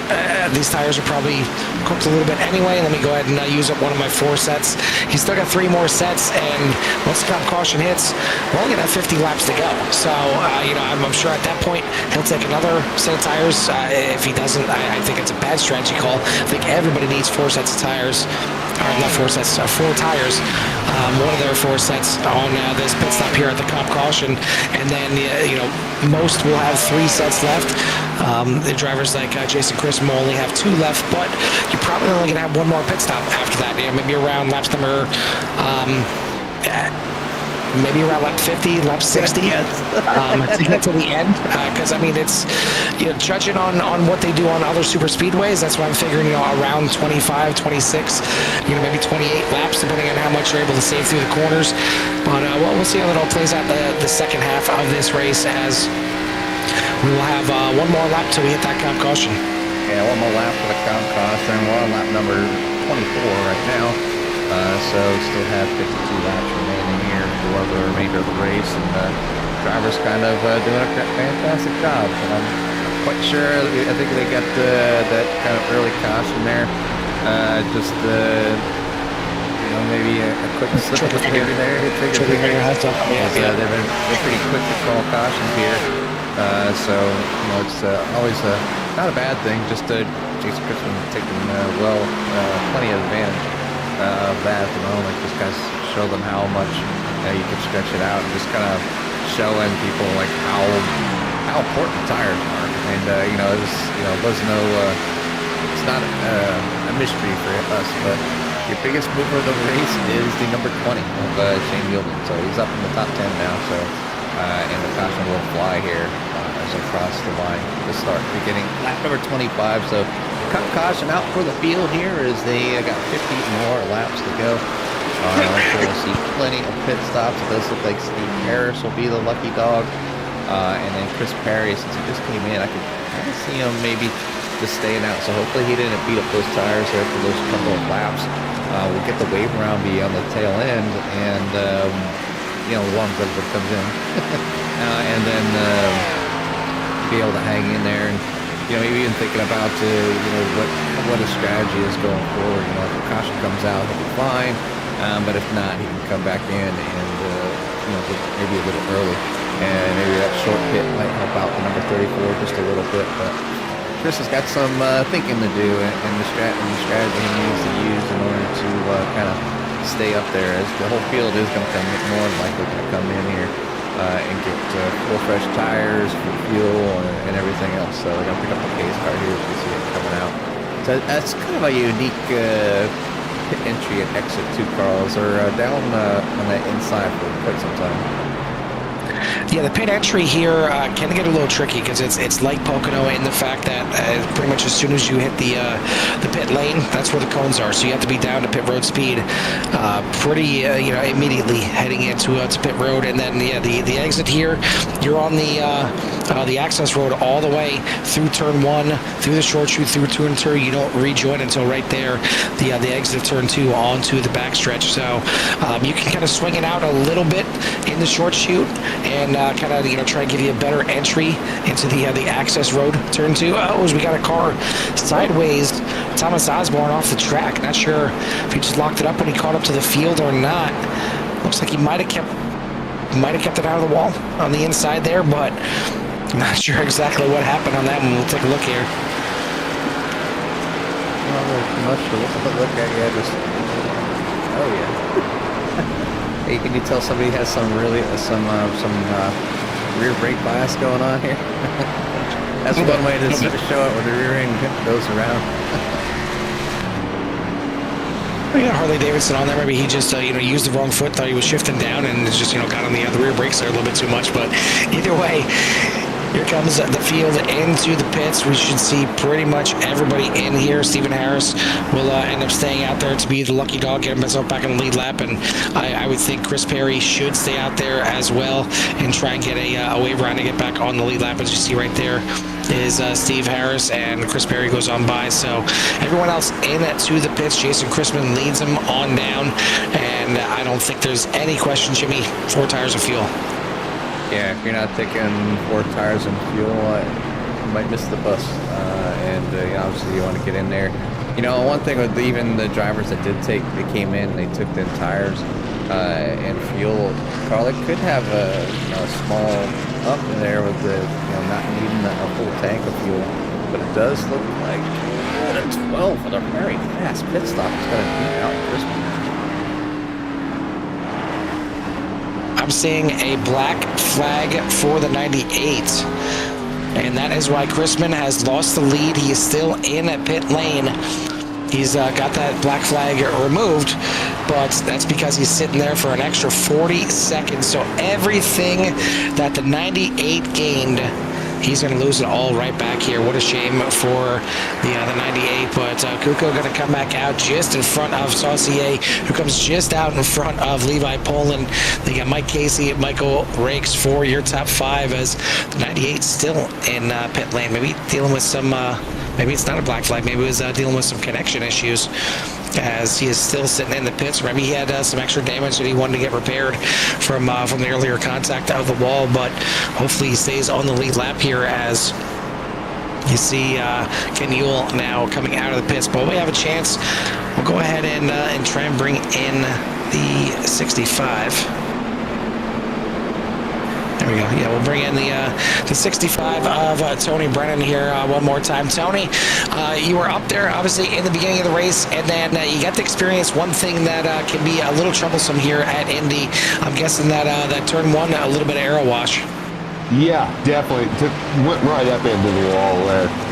these tires are probably cooked a little bit anyway. Let me go ahead and use up one of my 4 sets. He's still got 3 more sets, and once the comp caution hits, we're only gonna have 50 laps to go. So I'm sure at that point he'll take another set of tires. If he doesn't, I think it's a bad strategy call. I think everybody needs 4 sets of tires. Not 4 sets, 4 tires. One of their 4 sets on this pit stop here at the comp caution, and then most will have 3 sets left. The drivers like Jason Chrisman will only have 2 left, but you're probably only going to have 1 more pit stop after that. Maybe around laps number. Maybe around lap 50, lap 60 to get to the end. Because, I mean, it's, judging on what they do on other super speedways, that's why I'm figuring, around 25, 26, maybe 28 laps, depending on how much you're able to save through the corners. But we'll see how that all plays out the second half of this race, as we will have 1 more lap till we hit that comp caution. Yeah, 1 more lap for the comp caution. We're on lap number 24 right now. So still have 52 laps remaining here for the remainder of the race, and drivers kind of doing a fantastic job. And I'm quite sure. I think they got that kind of early caution there. Maybe a quick slip of the finger there. They've been pretty quick to call cautions here. It's always not a bad thing. Just Jason Chrisman taking plenty of advantage of that at the moment. Just kind of show them how much you can stretch it out, and just kind of showing people like how important tires are. And it's not a mystery for us, but your biggest mover of the race is the number 20 of Shane Gilman. So he's up in the top 10 now. So and the caution will fly here as they cross the line to start beginning lap number 25. So caution out for the field here as they got 50 more laps to go. So we'll see plenty of pit stops. It does look like Steve Harris will be the lucky dog. And then Chris Perry, since he just came in, I could kind of see him maybe just staying out. So hopefully he didn't beat up those tires there for those couple of laps. We'll get the wave around be on the tail end, and long as everybody comes in. And then be able to hang in there, and maybe even thinking about what his strategy is going forward. If the caution comes out, he'll be fine. But if not, he can come back in and maybe a little early, and maybe that short pit might help out the number 34 just a little bit. But Chris has got some thinking to do, and the strategy he needs to use in order to kind of stay up there, as the whole field is going to come more than likely to come in here and get full fresh tires, full fuel, and everything else. So we're going to pick up the pace car here as we see it coming out. So that's kind of a unique pit entry and exit too, Carls, or down on that inside for quite some time. Yeah, the pit entry here can get a little tricky because it's like Pocono in the fact that pretty much as soon as you hit the pit lane, that's where the cones are. So you have to be down to pit road speed pretty immediately heading into pit road, and then the exit here, you're on the access road all the way through turn 1, through the short chute, through turn 2. You don't rejoin until right there, the exit of turn 2 onto the backstretch. So you can kind of swing it out a little bit in the short chute and kind of try and give you a better entry into the access road turn 2. Oh, we got a car sideways. Thomas Osborne off the track. Not sure if he just locked it up when he caught up to the field or not. Looks like he might have kept it out of the wall on the inside there, but I'm not sure exactly what happened on that one. We'll take a look here. Not really much to look at. Yeah, just oh yeah. Hey, can you tell somebody has some rear brake bias going on here? That's one way to show it when the rear end goes around. We got Harley Davidson on there. Maybe he just used the wrong foot, thought he was shifting down, and just got on the rear brakes there a little bit too much. But either way, here comes the field into the pits. We should see pretty much everybody in here. Stephen Harris will end up staying out there to be the lucky dog, get himself back in the lead lap, and I would think Chris Perry should stay out there as well and try and get a wave around to get back on the lead lap. As you see right there is Steve Harris, and Chris Perry goes on by. So everyone else in to the pits. Jason Chrisman leads them on down, and I don't think there's any question, Jimmy, 4 tires of fuel. Yeah, if you're not taking 4 tires and fuel, you might miss the bus. Obviously you want to get in there. One thing with even the drivers that they came in, they took the tires and fuel. Carl, could have a small up in there with the not needing a full tank of fuel, but it does look like a 12 with a very fast pit stop is going to beat out Chrisman. I'm seeing a black flag for the 98, and that is why Chrisman has lost the lead. He is still in a pit lane. He's got that black flag removed, but that's because he's sitting there for an extra 40 seconds. So everything that the 98 gained, he's going to lose it all right back here. What a shame for the 98, but Kuko going to come back out just in front of Saucier, who comes just out in front of Levi Poland. They got Mike Casey, Michael Rakes for your top 5, as the 98 still in pit lane. Maybe dealing with some, maybe it's not a black flag, maybe it was dealing with some connection issues, as he is still sitting in the pits. Maybe he had some extra damage that he wanted to get repaired from the earlier contact of the wall, but hopefully he stays on the lead lap here, as you see Ken Ewell now coming out of the pits. But we have a chance. We'll go ahead and try and bring in the 65. There we go. Yeah, we'll bring in the 65 of Tony Brennan here one more time. Tony, you were up there obviously in the beginning of the race, and then you got to experience one thing that can be a little troublesome here at Indy. I'm guessing that turn 1, a little bit of aero wash. Yeah, definitely. Went right up into the wall there.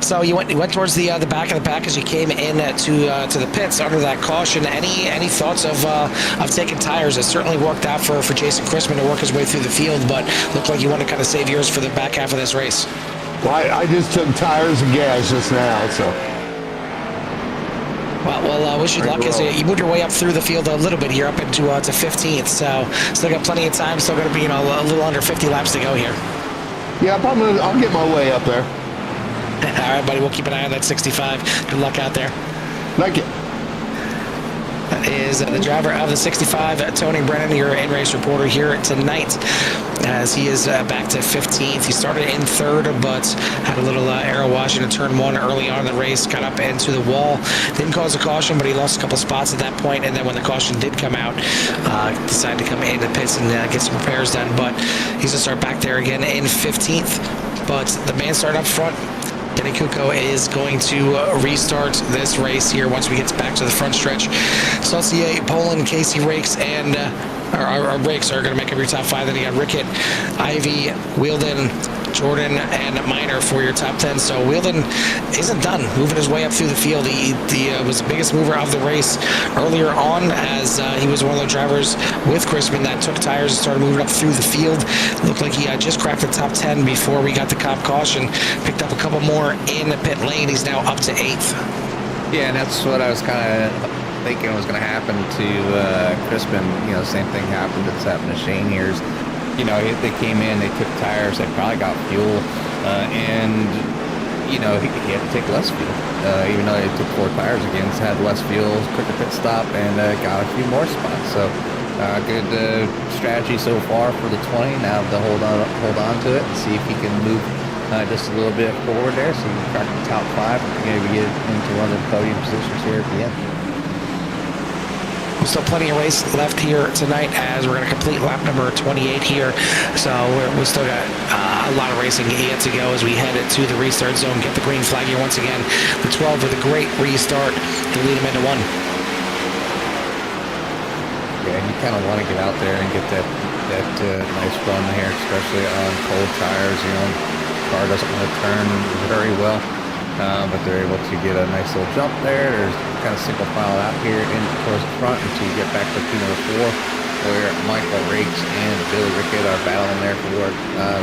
So you went towards the back of the pack as you came in to the pits under that caution. Any thoughts of taking tires? It certainly worked out for Jason Chrisman to work his way through the field, but looked like you want to kind of save yours for the back half of this race. Well, I just took tires and gas just now, so. Well, wish you luck as you moved your way up through the field a little bit here, up into to 15th. So still got plenty of time. Still going to be a little under 50 laps to go here. Yeah, I'll get my way up there. All right, buddy. We'll keep an eye on that 65. Good luck out there. Thank you. That is the driver of the 65, Tony Brennan, your in-race reporter here tonight, as he is back to 15th. He started in 3rd, but had a little aero wash in turn 1 early on in the race, got up into the wall. Didn't cause a caution, but he lost a couple spots at that point, and then when the caution did come out, decided to come into the pits and get some repairs done. But he's going to start back there again in 15th. But the man started up front. Kenny Kuko is going to restart this race here once we get back to the front stretch. Saucier, Poland, Casey Rakes, and our Rakes are going to make up your top 5. Then you got Rickett, Ivy, Wheeldon, Jordan and Minor for your top 10. So Wheeldon isn't done moving his way up through the field. He was the biggest mover of the race earlier on, as he was one of the drivers with Crispin that took tires and started moving up through the field. Looked like he just cracked the top 10 before we got the cop caution. Picked up a couple more in the pit lane. He's now up to 8th. Yeah, and that's what I was kind of thinking was going to happen to Crispin. You know, same thing happened that's happened to Shane here. You know, they came in, they took tires, they probably got fuel, and, you know, he had to take less fuel. Even though they took 4 tires again, so had less fuel, quicker pit stop, and got a few more spots. So, good strategy so far for the 20. Now to hold on to it and see if he can move just a little bit forward there, so you can crack the top 5 and maybe get into one of the podium positions here at the end. Still plenty of race left here tonight, as we're going to complete lap number 28 here. So we still got a lot of racing yet to go as we head to the restart zone. Get the green flag here once again. The 12 with a great restart to lead them into 1. Yeah, and you kind of want to get out there and get that nice run here, especially on cold tires. You know, the car doesn't want to turn very well, but they're able to get a nice little jump there. There's kind of single file out here in towards the front until you get back to P4, where Michael Rakes and Billy Rickett are battling there for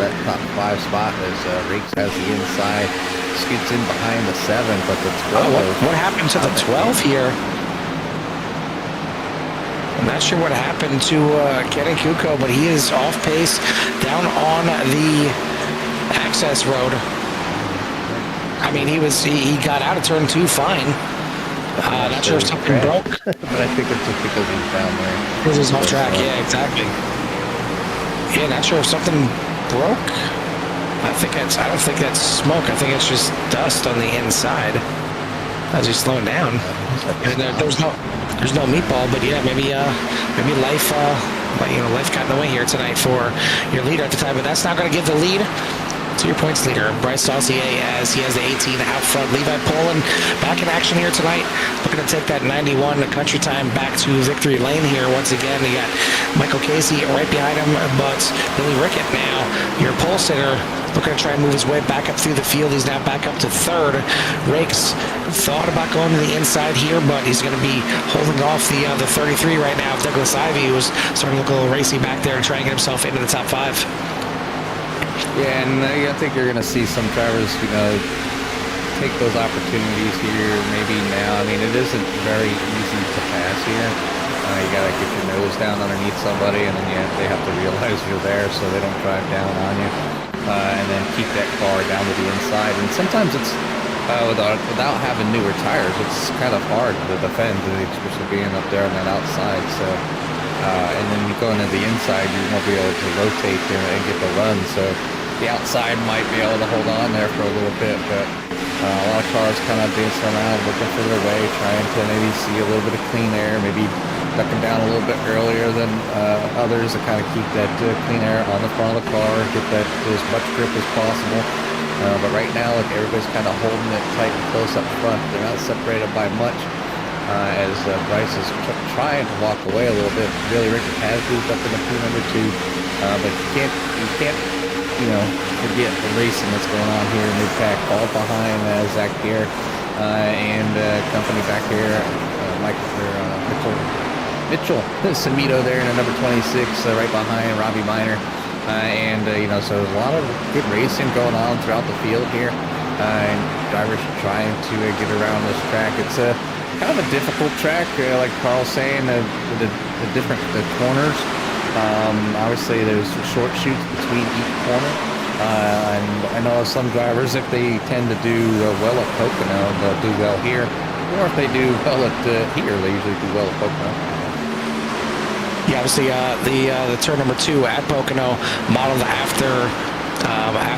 that top 5 spot, as Rakes has the inside, scoots in behind the 7, but the 12. What happened to the 12 here? I'm not sure what happened to Kenny Kuko, but he is off pace down on the access road. I mean, he got out of turn 2 fine. Not sure if something broke. But I think it's just because he's down there. Because he's off track, yeah, exactly. Yeah, not sure if something broke. I don't think that's smoke. I think it's just dust on the inside as he's slowing down. And there's no meatball, but yeah, maybe life life got in the way here tonight for your leader at the time. But that's not going to give the lead to your points leader, Bryce Saucier, as he has the 18 out front. Levi Poland back in action here tonight, looking to take that 91 country time back to victory lane here once again. You got Michael Casey right behind him, but Billy Rickett now, your pole sitter, looking to try and move his way back up through the field. He's now back up to 3rd. Rakes thought about going to the inside here, but he's going to be holding off the 33 right now. Douglas Ivey, who's starting to look a little racy back there and trying to get himself into the top 5. Yeah, and I think you're going to see some drivers, you know, take those opportunities here maybe now. I mean, it isn't very easy to pass here. You got to get your nose down underneath somebody, and then they have to realize you're there so they don't drive down on you. And then keep that car down to the inside. And sometimes it's, without having newer tires, it's kind of hard to defend, especially being up there on that outside. So, and then you go into the inside, you won't be able to rotate and get the run. So the outside might be able to hold on there for a little bit, but a lot of cars kind of dancing around, looking for their way, trying to maybe see a little bit of clean air, maybe ducking down a little bit earlier than others to kind of keep that clean air on the front of the car, get that as much grip as possible. But right now, look, everybody's kind of holding it tight and close up front. They're not separated by much, as Bryce is trying to walk away a little bit. Billy Rickett has moved up into P2, but you can't forget the racing that's going on here in Mid-Pack, all behind Zach Gare and company back here, Mitchell Samito there in number 26, right behind Robbie Minor. So there's a lot of good racing going on throughout the field here, and drivers trying to get around this track. It's a kind of a difficult track, like Carl's saying, the corners. Obviously, there's short shoots between each corner, and I know some drivers, if they tend to do well at Pocono, they'll do well here, or if they do well at here, they usually do well at Pocono. Yeah, obviously the turn number 2 at Pocono, modeled after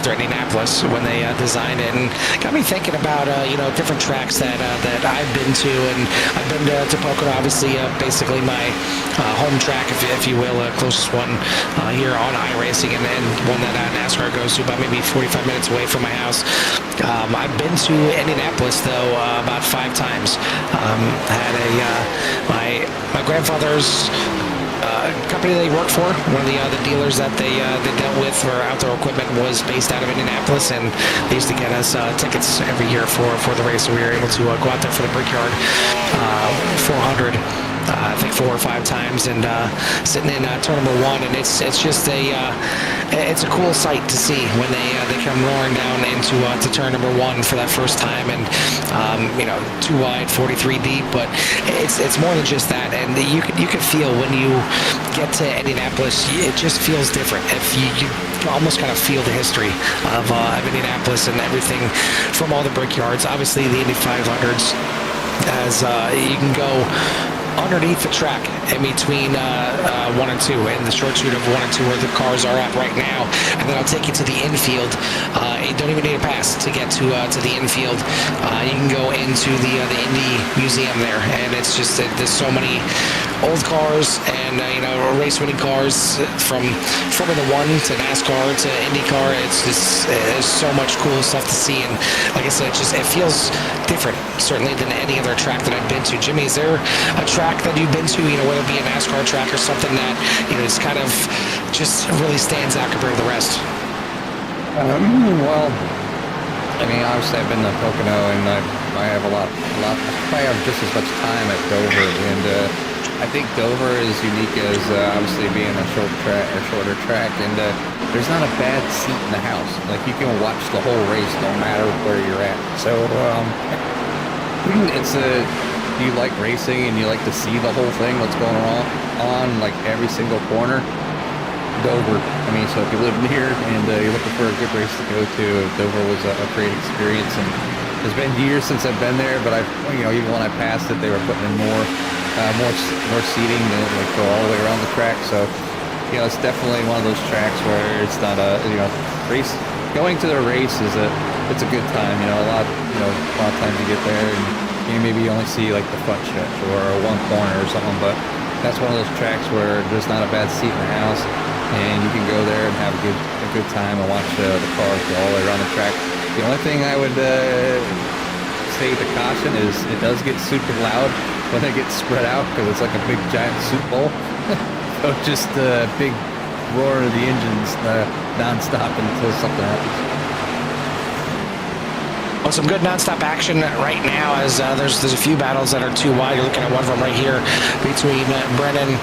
Indianapolis when they designed it, and got me thinking about different tracks that I've been to, and I've been to Pocono, obviously basically my home track, if you will, closest one here on iRacing, and then one that NASCAR goes to about maybe 45 minutes away from my house. I've been to Indianapolis though about 5 times. Had my grandfather's company they worked for, one of the dealers that they dealt with for outdoor equipment, was based out of Indianapolis, and they used to get us tickets every year for the race, so we were able to go out there for the Brickyard 400. I think 4 or 5 times, and sitting in turn number 1, and it's just it's a cool sight to see when they come roaring down into to turn number 1 for that first time, and 2 wide, 43 deep, but it's more than just that, and you can feel when you get to Indianapolis, it just feels different. If you almost kind of feel the history of Indianapolis and everything from all the Brickyards. Obviously, the Indy 500s, as you can go underneath the track in between 1 and 2, and the short shoot of 1 and 2 where the cars are at right now, and then I'll take you to the infield. You don't even need a pass to get to the infield. You can go into the Indy Museum there, and it's just there's so many old cars and race winning cars from Formula 1 to NASCAR to IndyCar. It's just there's so much cool stuff to see, and like I said, it feels different certainly than any other track that I've been to. Jimmy, is there a track that you've been to, whether it be a NASCAR track or something that it's kind of just really stands out compared to the rest? Well, I mean, obviously I've been to Pocono, and I have a lot. I have just as much time at Dover, and I think Dover is unique as obviously being a shorter track, and there's not a bad seat in the house. Like, you can watch the whole race no matter where you're at. So it's you like racing and you like to see the whole thing, what's going on like every single corner. Dover. I mean, so if you live near and you're looking for a good race to go to, Dover was a great experience. And it's been years since I've been there, but even when I passed it, they were putting in more seating to go all the way around the track. So it's definitely one of those tracks where it's not a race. Going to the race it's a good time. A lot of times you get there and maybe you only see like the front stretch or one corner or something, but that's one of those tracks where there's not a bad seat in the house, and you can go there and have a good time and watch the cars go all the way around the track. The only thing I would say to caution is it does get super loud when it gets spread out, because it's like a big giant soup bowl. So just a big roar of the engines non-stop until something happens. Well, some good nonstop action right now, as there's a few battles that are too wide. You're looking at one of them right here between Brennan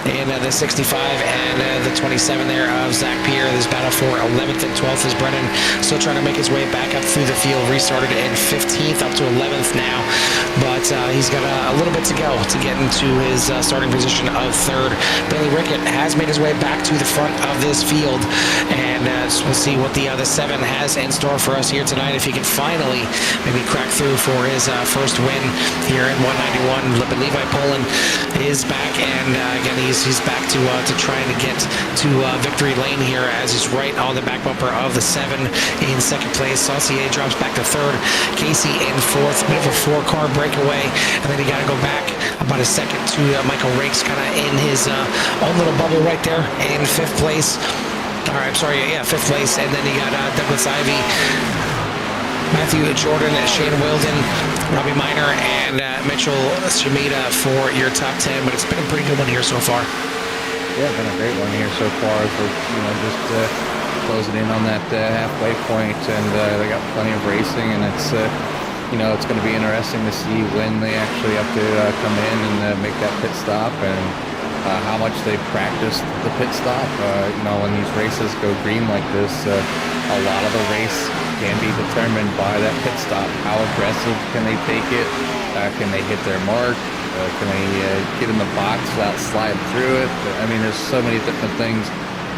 in the 65 and the 27 there of Zach Pierre. This battle for 11th and 12th is Brennan still trying to make his way back up through the field. Restarted in 15th up to 11th now, but he's got a little bit to go to get into his starting position of 3rd. Billy Rickett has made his way back to the front of this field, and we'll see what the 7 has in store for us here tonight, if he can finally maybe crack through for his first win here in 191. Levi Poland is back, and again, he's back to trying to get to victory lane here, as he's right on the back bumper of the 7 in 2nd place. Saucier drops back to 3rd. Casey in 4th. Bit of a 4-car breakaway, and then he got to go back about a second to Michael Rakes, kind of in his own little bubble right there in 5th place. All right, I'm sorry, yeah, 5th place, and then he got Douglas Ivey, Matthew Jordan, Shane Wilden, Robbie Minor, and Mitchell Shimida for your top 10. But it's been a pretty good one here so far. Yeah, been a great one here so far. For just closing in on that halfway point, and they got plenty of racing, and it's it's going to be interesting to see when they actually have to come in and make that pit stop, and how much they practiced the pit stop. When these races go green like this, a lot of the race can be determined by that pit stop. How aggressive can they take it? Can they hit their mark? Can they get in the box without sliding through it? I mean, there's so many different things.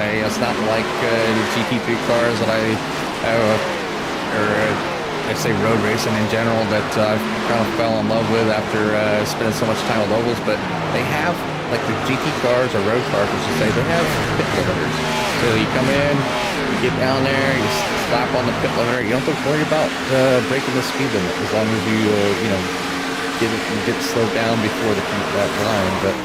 It's not like the GT3 cars that I say road racing in general, that I kind of fell in love with after spending so much time with ovals. But they have, like the GT cars or road cars, I should say, they have pit limiters. So you come in, you get down there, you slap on the pit limiter. You don't have to worry about breaking the speed limit, as long as you get slowed down before that line. But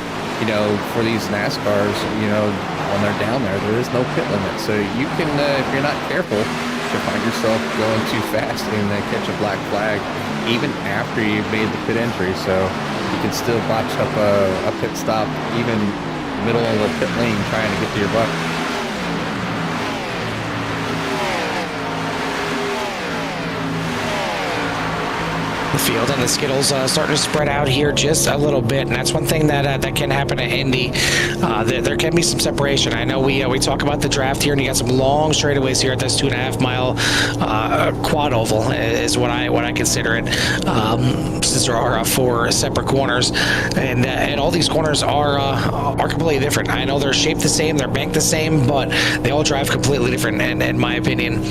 for these NASCARs, when they're down there is no pit limit. So you can, if you're not careful, you'll find yourself going too fast and catch a black flag even after you've made the pit entry. So you can still botch up a pit stop even middle of the pit lane trying to get to your buck. The field and the Skittles starting to spread out here just a little bit, and that's one thing that that can happen at Indy. There can be some separation. I know we talk about the draft here, and you got some long straightaways here at this 2.5 mile quad oval is what I consider it, since there are 4 separate corners, and all these corners are completely different. I know they're shaped the same, they're banked the same, but they all drive completely different. And in my opinion,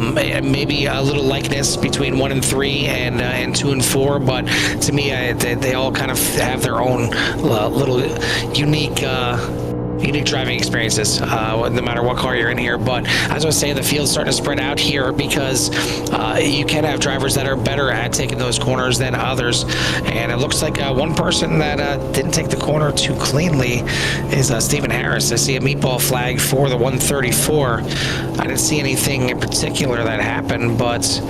maybe a little likeness between 1 and 3 and 2 and 4, but to me, they all kind of have their own little unique driving experiences, no matter what car you're in here. But as I was saying, the field's starting to spread out here because you can have drivers that are better at taking those corners than others. And it looks like one person that didn't take the corner too cleanly is Stephen Harris. I see a meatball flag for the 134. I didn't see anything in particular that happened, but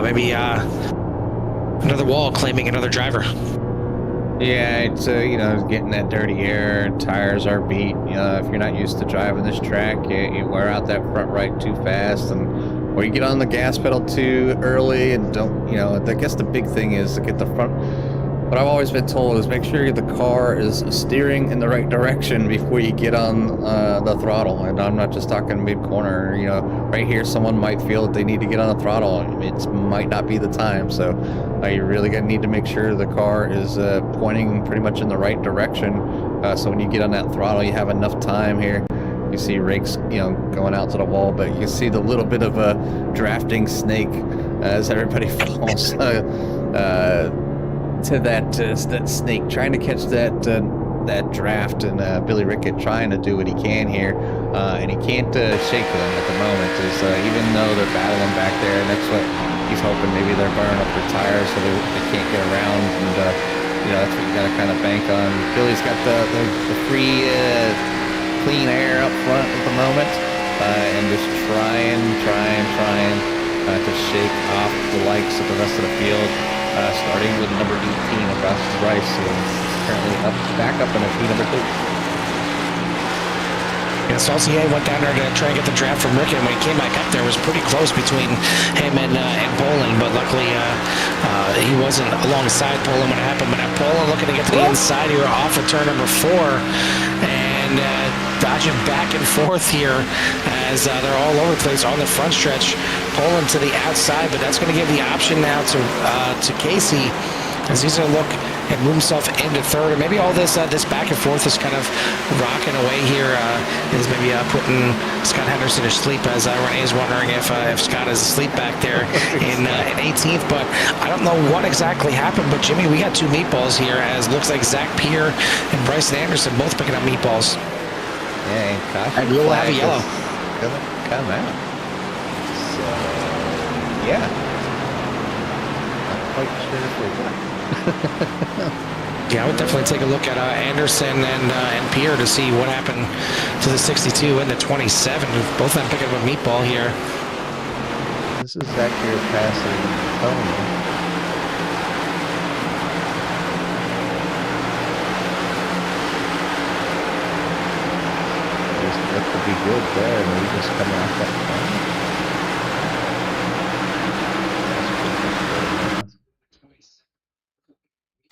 maybe another wall claiming another driver. Yeah, it's getting that dirty air, tires are beat. If you're not used to driving this track, you wear out that front right too fast, or you get on the gas pedal too early and don't. I guess the big thing is to get the front. What I've always been told is make sure the car is steering in the right direction before you get on the throttle. And I'm not just talking mid-corner. Right here, someone might feel that they need to get on the throttle. It might not be the time. So you really need to make sure the car is pointing pretty much in the right direction. So when you get on that throttle, you have enough time here. You see rakes, going out to the wall, but you see the little bit of a drafting snake as everybody falls. To that snake, trying to catch that draft, and Billy Rickett trying to do what he can here, and he can't shake them at the moment. Even though they're battling back there, and that's what he's hoping. Maybe they're burning up their tires so they can't get around, and that's what you got to kind of bank on. Billy's got the free clean air up front at the moment, and just trying to shake off the likes of the rest of the field. Starting with number 18 across Bryce, currently back up in a P2. Yeah, Saucier went down there to try and get the draft from Rickett, and when he came back up there, it was pretty close between him and Poland, but luckily he wasn't alongside Poland when it happened. But Poland looking to get to the inside here off of turn number 4, and dodging back and forth here as they're all over the place on the front stretch. Poland to the outside, but that's going to give the option now to Casey, as he's going to look and move himself into third. And maybe all this back and forth is kind of rocking away here, is maybe putting Scott Henderson to sleep, as Renee is wondering if Scott is asleep back there in 18th. But I don't know what exactly happened. But Jimmy, we got 2 meatballs here, as looks like Zach Peer and Bryson Anderson both picking up meatballs. Yeah, and we'll have a yellow. Gonna come out. So, yeah. Not quite sure if we're done. Yeah, I would definitely take a look at Anderson and Pierre to see what happened to the 62 and the 27. Both of them picking up a meatball here. This is Zach Peer passing Tony. That could be good there, and we just coming off that corner.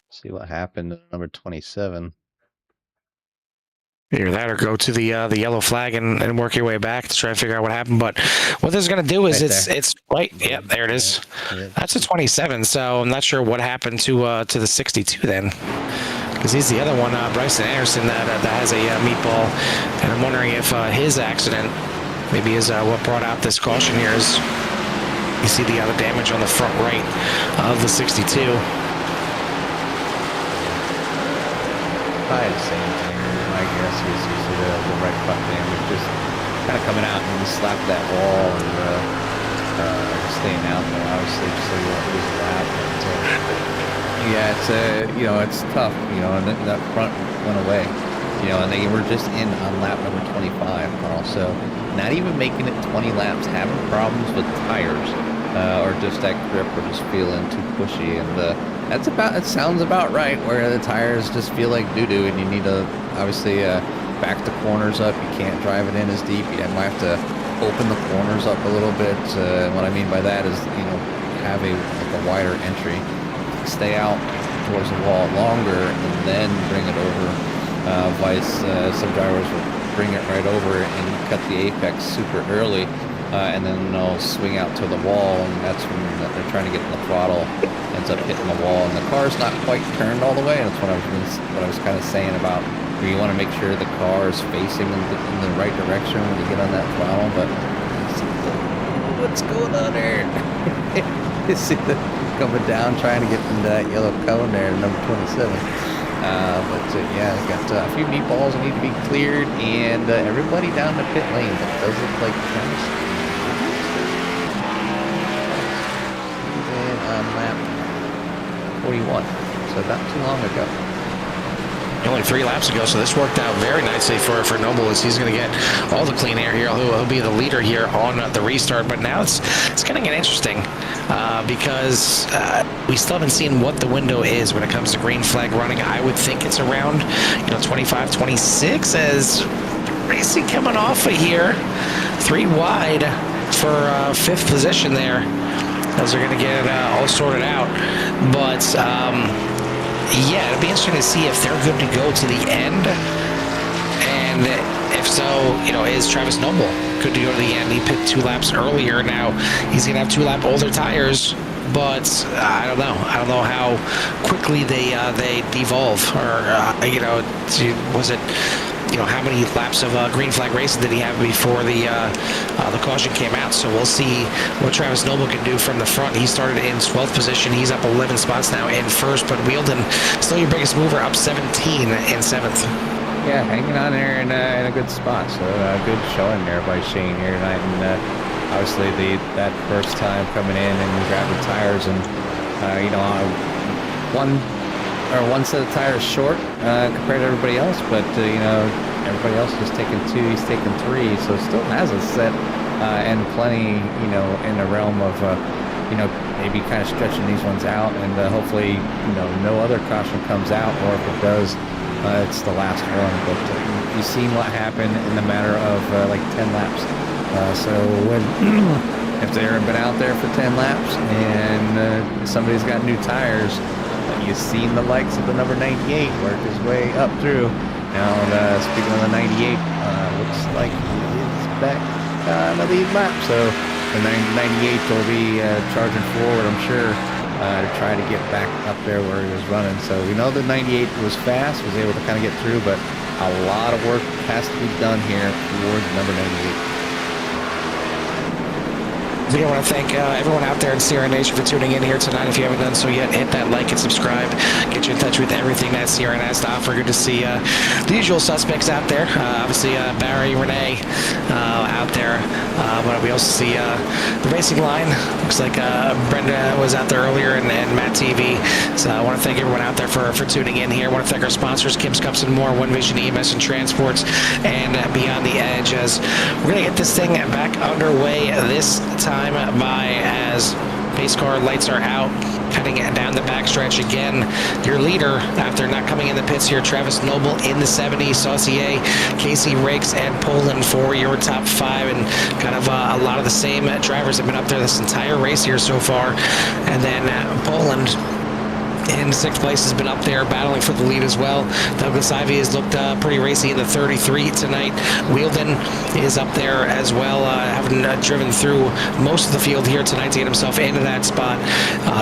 See what happened to number 27. Either that or go to the yellow flag and work your way back to try and figure out what happened. But what this is going to do is it's right. Yeah, there it is. Yeah. That's a 27. So I'm not sure what happened to the 62 then. Because he's the other one, Bryson Anderson, that has a meatball. And I'm wondering if his accident maybe is what brought out this caution here. Is you see the other damage on the front right of the 62. Probably the same thing. My guess is you see the right front damage just kind of coming out and just slap that wall and staying out there, obviously, just so you won't lose a lap. Yeah, it's tough, and that front went away, and they were just in on lap number 25, Carl. So not even making it 20 laps, having problems with tires, or just that grip, or just feeling too pushy. And it sounds about right, where the tires just feel like doo-doo, and you need to obviously back the corners up. You can't drive it in as deep. You might have to open the corners up a little bit. What I mean by that is, have a wider entry, stay out towards the wall longer, and then bring it over. Some drivers will bring it right over and cut the apex super early, and then they'll swing out to the wall, and that's when they're trying to get in the throttle, ends up hitting the wall, and the car's not quite turned all the way. That's what I was kind of saying about where you want to make sure the car is facing in the right direction when you get on that throttle. But what's going on there? You see the coming down, trying to get into that yellow cone there, number 27. Yeah, they got a few meatballs that need to be cleared, and everybody down the pit lane. It does look like Travis and on lap 41, so not too long ago. Only 3 laps ago, so this worked out very nicely for Noble, as he's going to get all the clean air here. He'll be the leader here on the restart, but now it's going to get interesting because we still haven't seen what the window is when it comes to green flag running. I would think it's around 25, 26, as racing coming off of here 3 wide for 5th position there, as they're going to get all sorted out. But yeah, it'll be interesting to see if they're good to go to the end, and if so, is Travis Noble good to go to the end? He picked 2 laps earlier. Now he's gonna have 2 lap older tires, but I don't know how quickly they devolve, or was it how many laps of green flag racing did he have before the caution came out? So we'll see what Travis Noble can do from the front. He started in 12th position. He's up 11 spots now in 1st, but Wheeldon, still your biggest mover, up 17 in 7th. Yeah, hanging on there in a good spot. So good showing there by Shane here tonight. And obviously that first time coming in and grabbing tires, and one set of tires short compared to everybody else, but everybody else is taking 2, he's taking 3, so still has a set and plenty in the realm of maybe kind of stretching these ones out, and hopefully no other caution comes out, or if it does, it's the last one. But you've seen what happened in the matter of like 10 laps. So when if they've been out there for 10 laps and somebody's got new tires, you've seen the likes of the number 98 work his way up through. Now, speaking of the 98, looks like he is back on the lead lap. So the 98 will be charging forward, I'm sure, to try to get back up there where he was running. So we know the 98 was fast, was able to kind of get through, but a lot of work has to be done here towards number 98. We want to thank everyone out there in Sierra Nation for tuning in here tonight. If you haven't done so yet, hit that like and subscribe. Get you in touch with everything that Sierra has to offer. Good to see the usual suspects out there. Obviously, Barry, Renee out there. But we also see the racing line. Looks like Brenda was out there earlier, and Matt TV. So I want to thank everyone out there for tuning in here. I want to thank our sponsors, Kim's Cups and More, One Vision EMS and Transports, and Beyond the Edge, as we're going to get this thing back underway this time by as pace car lights are out, heading down the backstretch again. Your leader, after not coming in the pits here, Travis Noble in the 70, Saucier, Casey Rakes, and Poland for your top 5, and kind of a lot of the same drivers have been up there this entire race here so far. And then Poland in 6th place has been up there battling for the lead as well. Douglas Ivey has looked pretty racy in the 33 tonight. Wheeldon is up there as well, having driven through most of the field here tonight to get himself into that spot.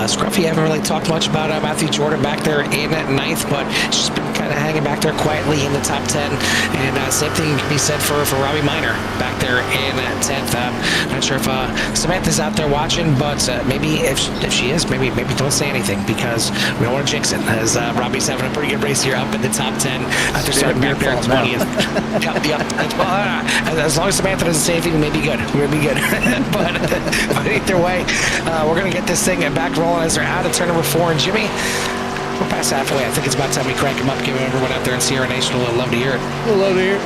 Scruffy, haven't really talked much about Matthew Jordan back there in 9th, but just been kind of hanging back there quietly in the top 10. And same thing can be said for Robbie Minor back there in 10th. Not sure if Samantha's out there watching, but maybe if she is, maybe don't say anything, because we don't want to jinx it, as Robbie's having a pretty good race here up in the top 10 after starting back there in 20th. As long as Samantha doesn't say anything, we may be good. We're going to be good. but either way, we're going to get this thing back rolling as they're out of turn number 4. And Jimmy, we're past halfway. I think it's about time we crank him up, give everyone out there in Sierra Nation a little love to hear it. A little love to hear it.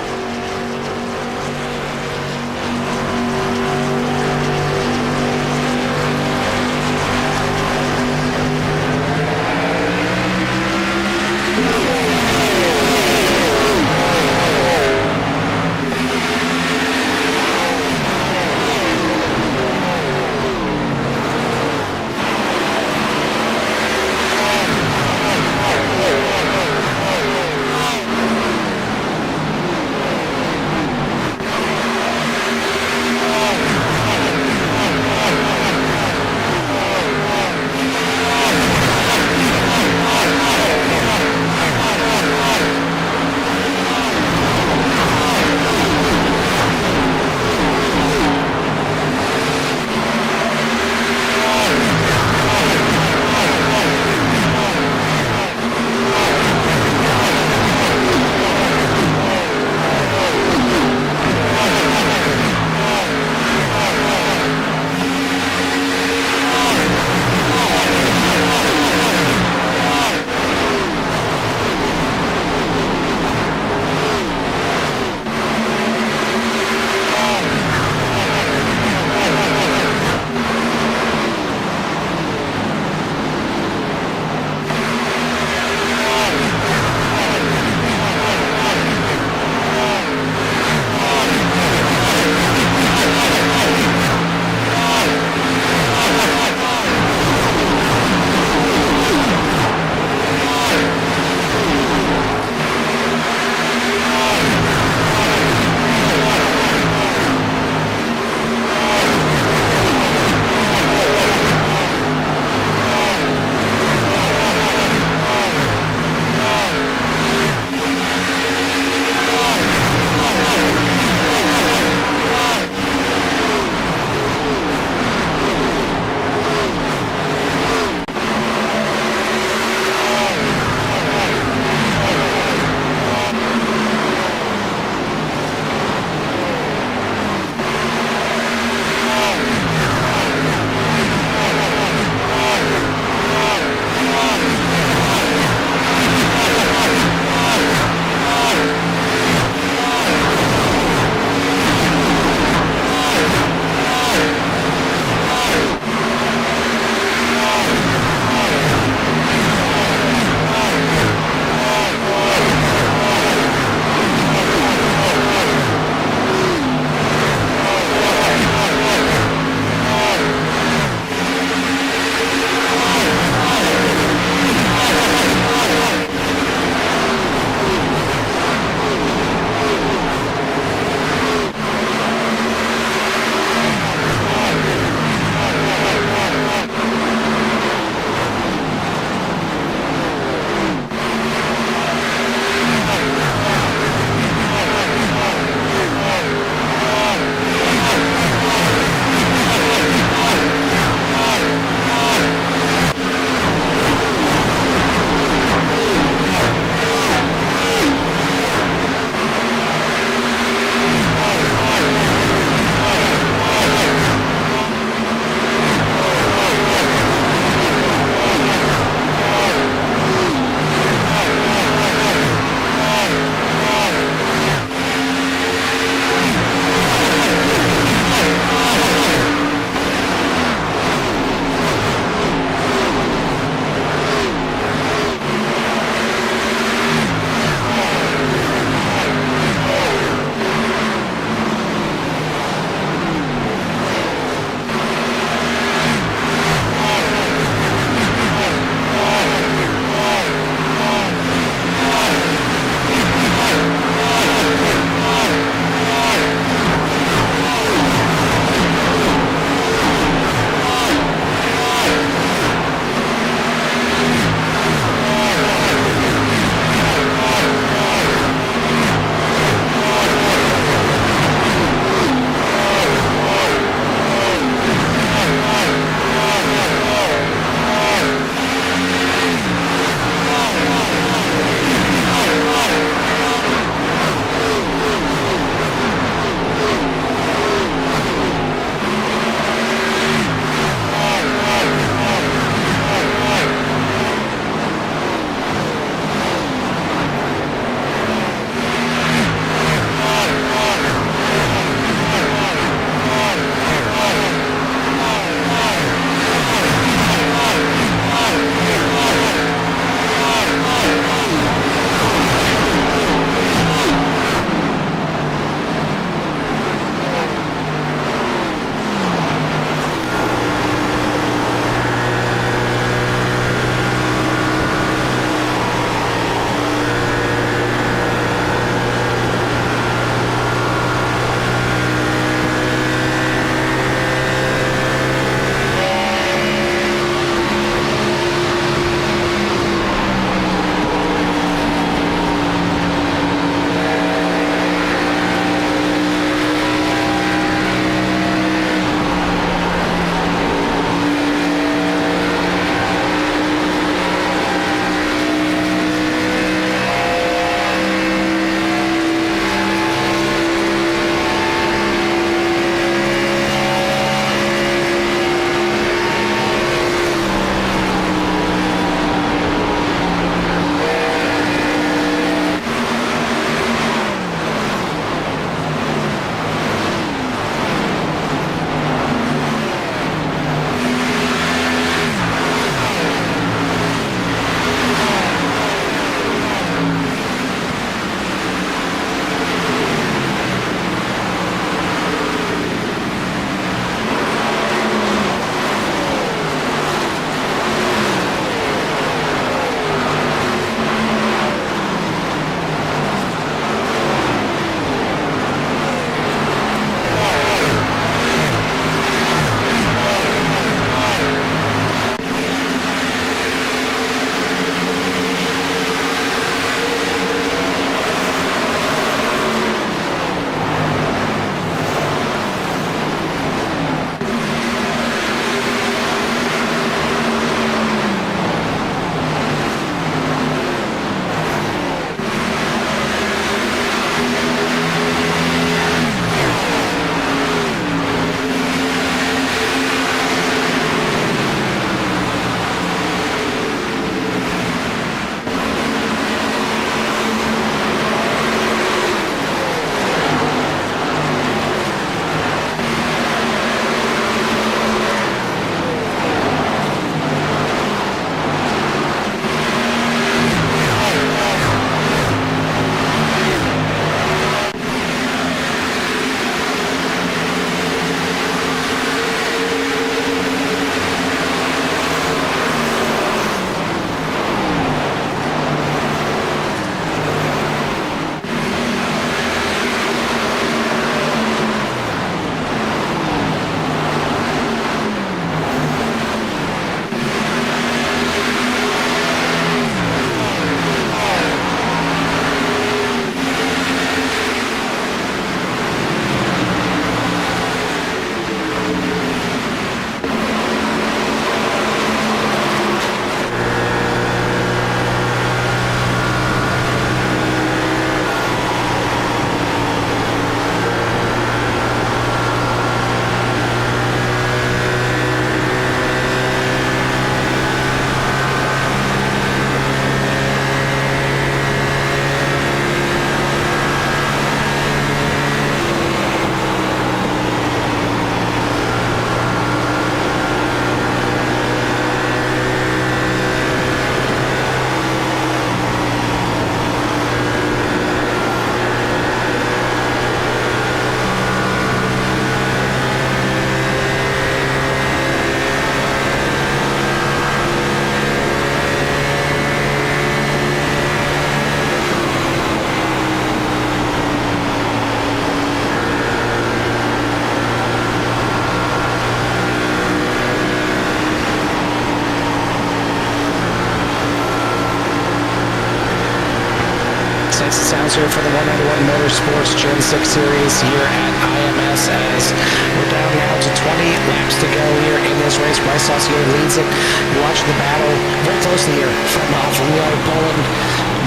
Sights and sounds here for the 191 Motorsports Gen 6 Series here at IMS as we're down now to 20 laps to go here in this race. Bryce Saucier leads it. You're watching the battle very closely here from Leo Poland,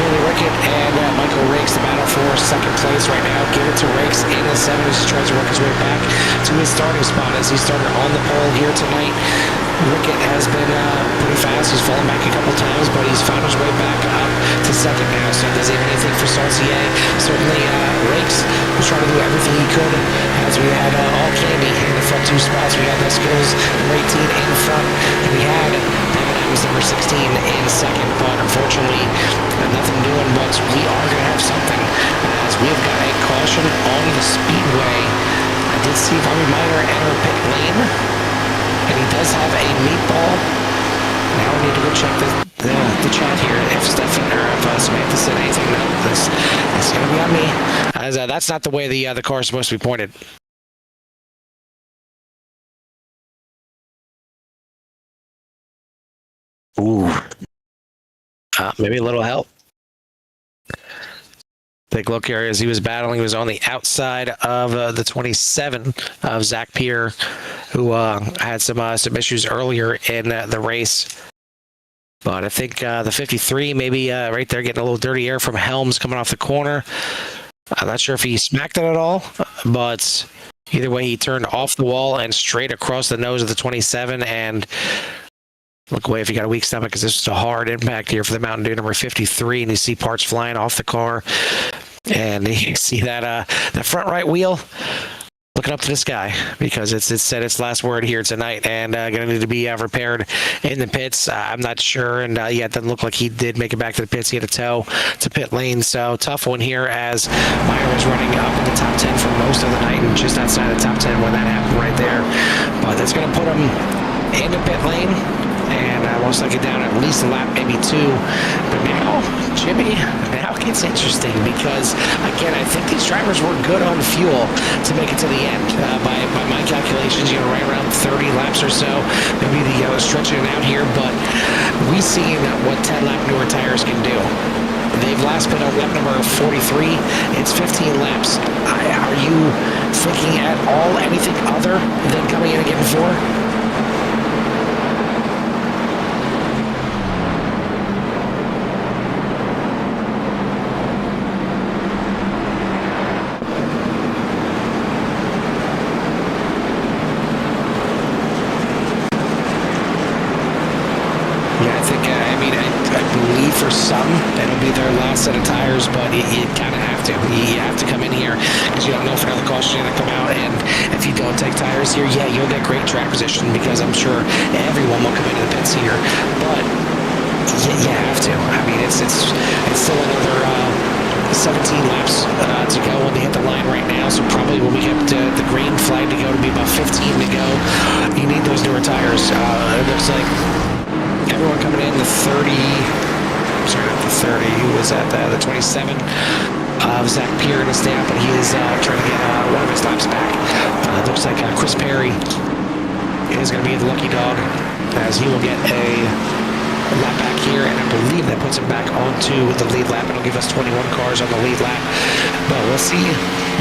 Billy Rickett, and Michael Rakes. The battle for second place right now. Give it to Rakes in the 70s. He tries to work his way back to his starting spot as he started on the pole here tonight. Rickett has been pretty fast. He's fallen back a couple times, but he's found his way back up to second now. So does he have anything for Saucier? Certainly Rakes was trying to do everything he could as we had all candy in the front two spots. We had Eskills number 18 in front, and we had M&M's number 16 in second. But unfortunately, nothing doing. But we are going to have something as we've got a caution on the Speedway. I did see Bobby Minor enter pit lane. And he does have a meatball. Now we need to go check the chat here if Stefan or if Samantha said anything. No, this is going to be on me. As that's not the way the car is supposed to be pointed. Ooh. Maybe a little help. Take a look here as he was battling. He was on the outside of the 27 of Zach Peer, who had some issues earlier in the race. But I think the 53 maybe right there getting a little dirty air from Helms coming off the corner. I'm not sure if he smacked it at all, but either way, he turned off the wall and straight across the nose of the 27 and look away if you got a weak stomach because this is a hard impact here for the Mountain Dew number 53, and you see parts flying off the car, and you see that that front right wheel looking up to the sky because it's said its last word here tonight and going to need to be repaired in the pits. I'm not sure, and yeah, it doesn't look like he did make it back to the pits. He had a tow to pit lane, so tough one here as Meyer was running up in the top 10 for most of the night and just outside the top 10 when that happened right there. But that's going to put him into pit lane. And most likely down at least a lap, maybe two. But now, Jimmy, now it gets interesting because, again, I think these drivers were good on fuel to make it to the end. By my calculations, right around 30 laps or so. Maybe the stretching it out here, but we've seen what 10-lap newer tires can do. They've last been on lap number 43. It's 15 laps. Are you thinking at all anything other than coming in and getting four? For some, it'll be their last set of tires, but you kind of have to. You have to come in here because you don't know if another caution is going to come out, and if you don't take tires here, yeah, you'll get great track position because I'm sure everyone will come into the pits here, but you have to. I mean, it's still another 17 laps to go when they hit the line right now, so probably when we get the green flag to go, to be about 15 to go. You need those newer tires. It looks like everyone coming in the 30. Sorry, not the 30. He was at the 27 of Zach Peer in a stamp, but he is trying to get one of his laps back. It looks like Chris Perry is going to be the lucky dog as he will get a lap back here, and I believe that puts him back onto the lead lap. It'll give us 21 cars on the lead lap, but we'll see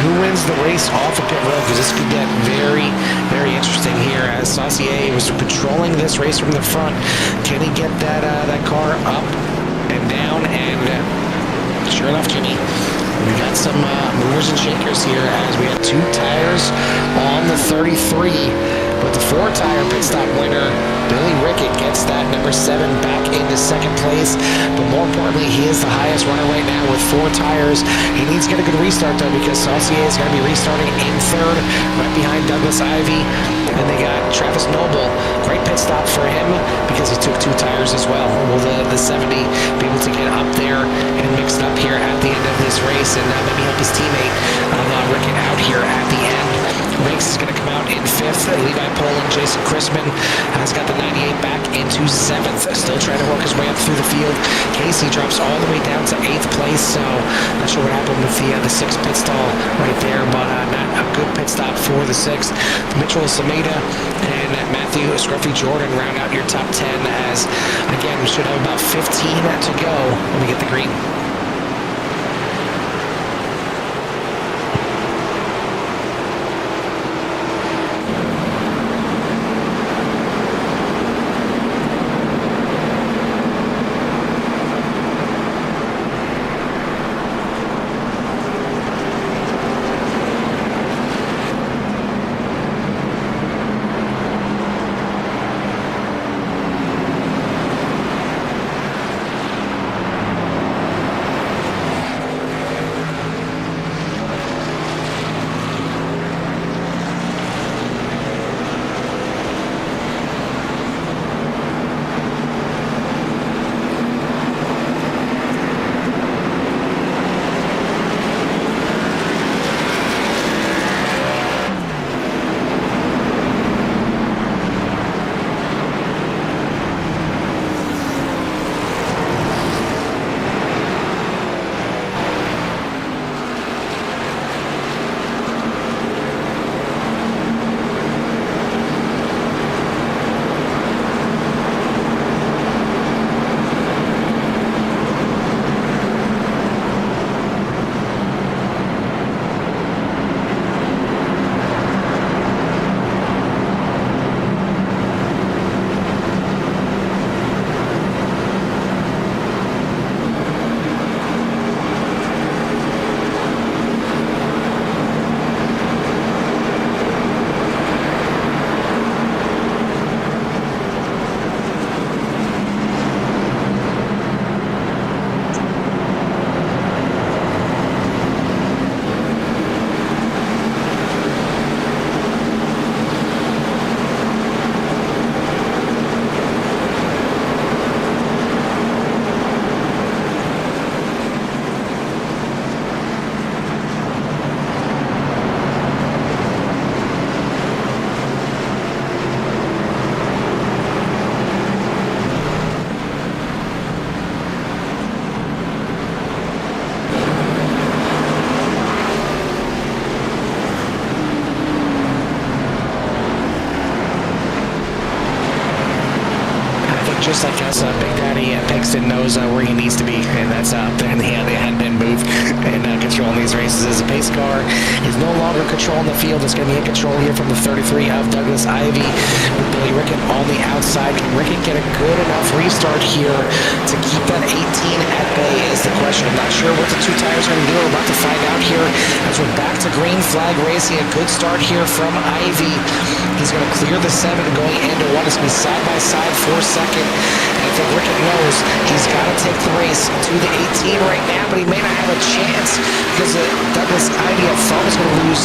who wins the race off of pit road because this could get very, very interesting here as Saucier was controlling this race from the front. Can he get that car up and down? And sure enough, Jimmy, we got some movers and shakers here as we have two tires on the 33. With the four-tire pit stop winner, Billy Rickett gets that number 7 back into second place. But more importantly, he is the highest runner right now with 4 tires. He needs to get a good restart, though, because Saucier is going to be restarting in third, right behind Douglas Ivey. And they got Travis Noble. Great pit stop for him because he took 2 tires as well. Will the 70 be able to get up there and mix it up here at the end of this race and maybe help his teammate Rickett out here at the end? Rakes is going to come out in 5th. Levi Poland, Jason Chrisman has got the 98 back into 7th. Still trying to work his way up through the field. Casey drops all the way down to 8th place, so not sure what happened with the 6th pit stall right there, but not a good pit stop for the 6th. Mitchell Sameda and Matthew Scruffy Jordan round out your top 10 as, again, we should have about 15 to go when we get the green. just like us, Big Daddy Pixton knows where he needs to be, and that's up there in the admin booth and controlling these races. As the pace car is no longer controlling the field, it's going to be in control here from the 33 of Douglas Ivy with Billy Rickett on the outside. Can Rickett get a good enough restart here to keep that 18 at bay is the question. I'm not sure what the two tires are going to do. We're about to find out here as we're back to green flag racing. A good start here from Ivy. He's going to clear the 7 going into 1. It's going to be side by side for second. And I think Rickett knows he's got to take the race to the 18 right now, but he may not have a chance because Douglas Ivy, I thought, was going to lose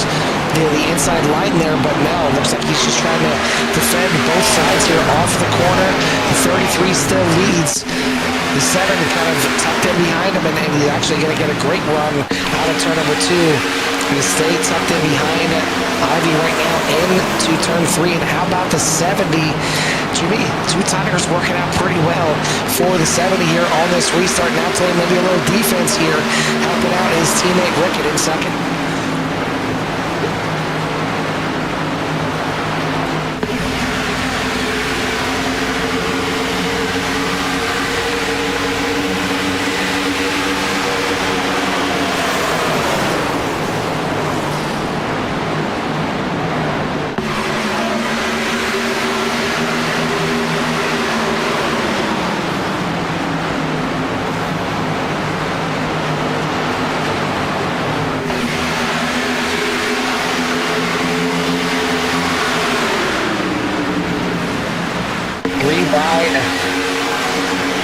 the inside line there, but no, looks like he's just trying to defend both sides here off the corner. The 33 still leads. The 7 kind of tucked in behind him, and he's actually going to get a great run out of turn number 2. Going to stay tucked in behind Ivy right now into turn 3. And how about the 70? Jimmy, two tires working out pretty well for the 70 here on this restart. Now playing maybe a little defense here, helping out his teammate Rickett in second.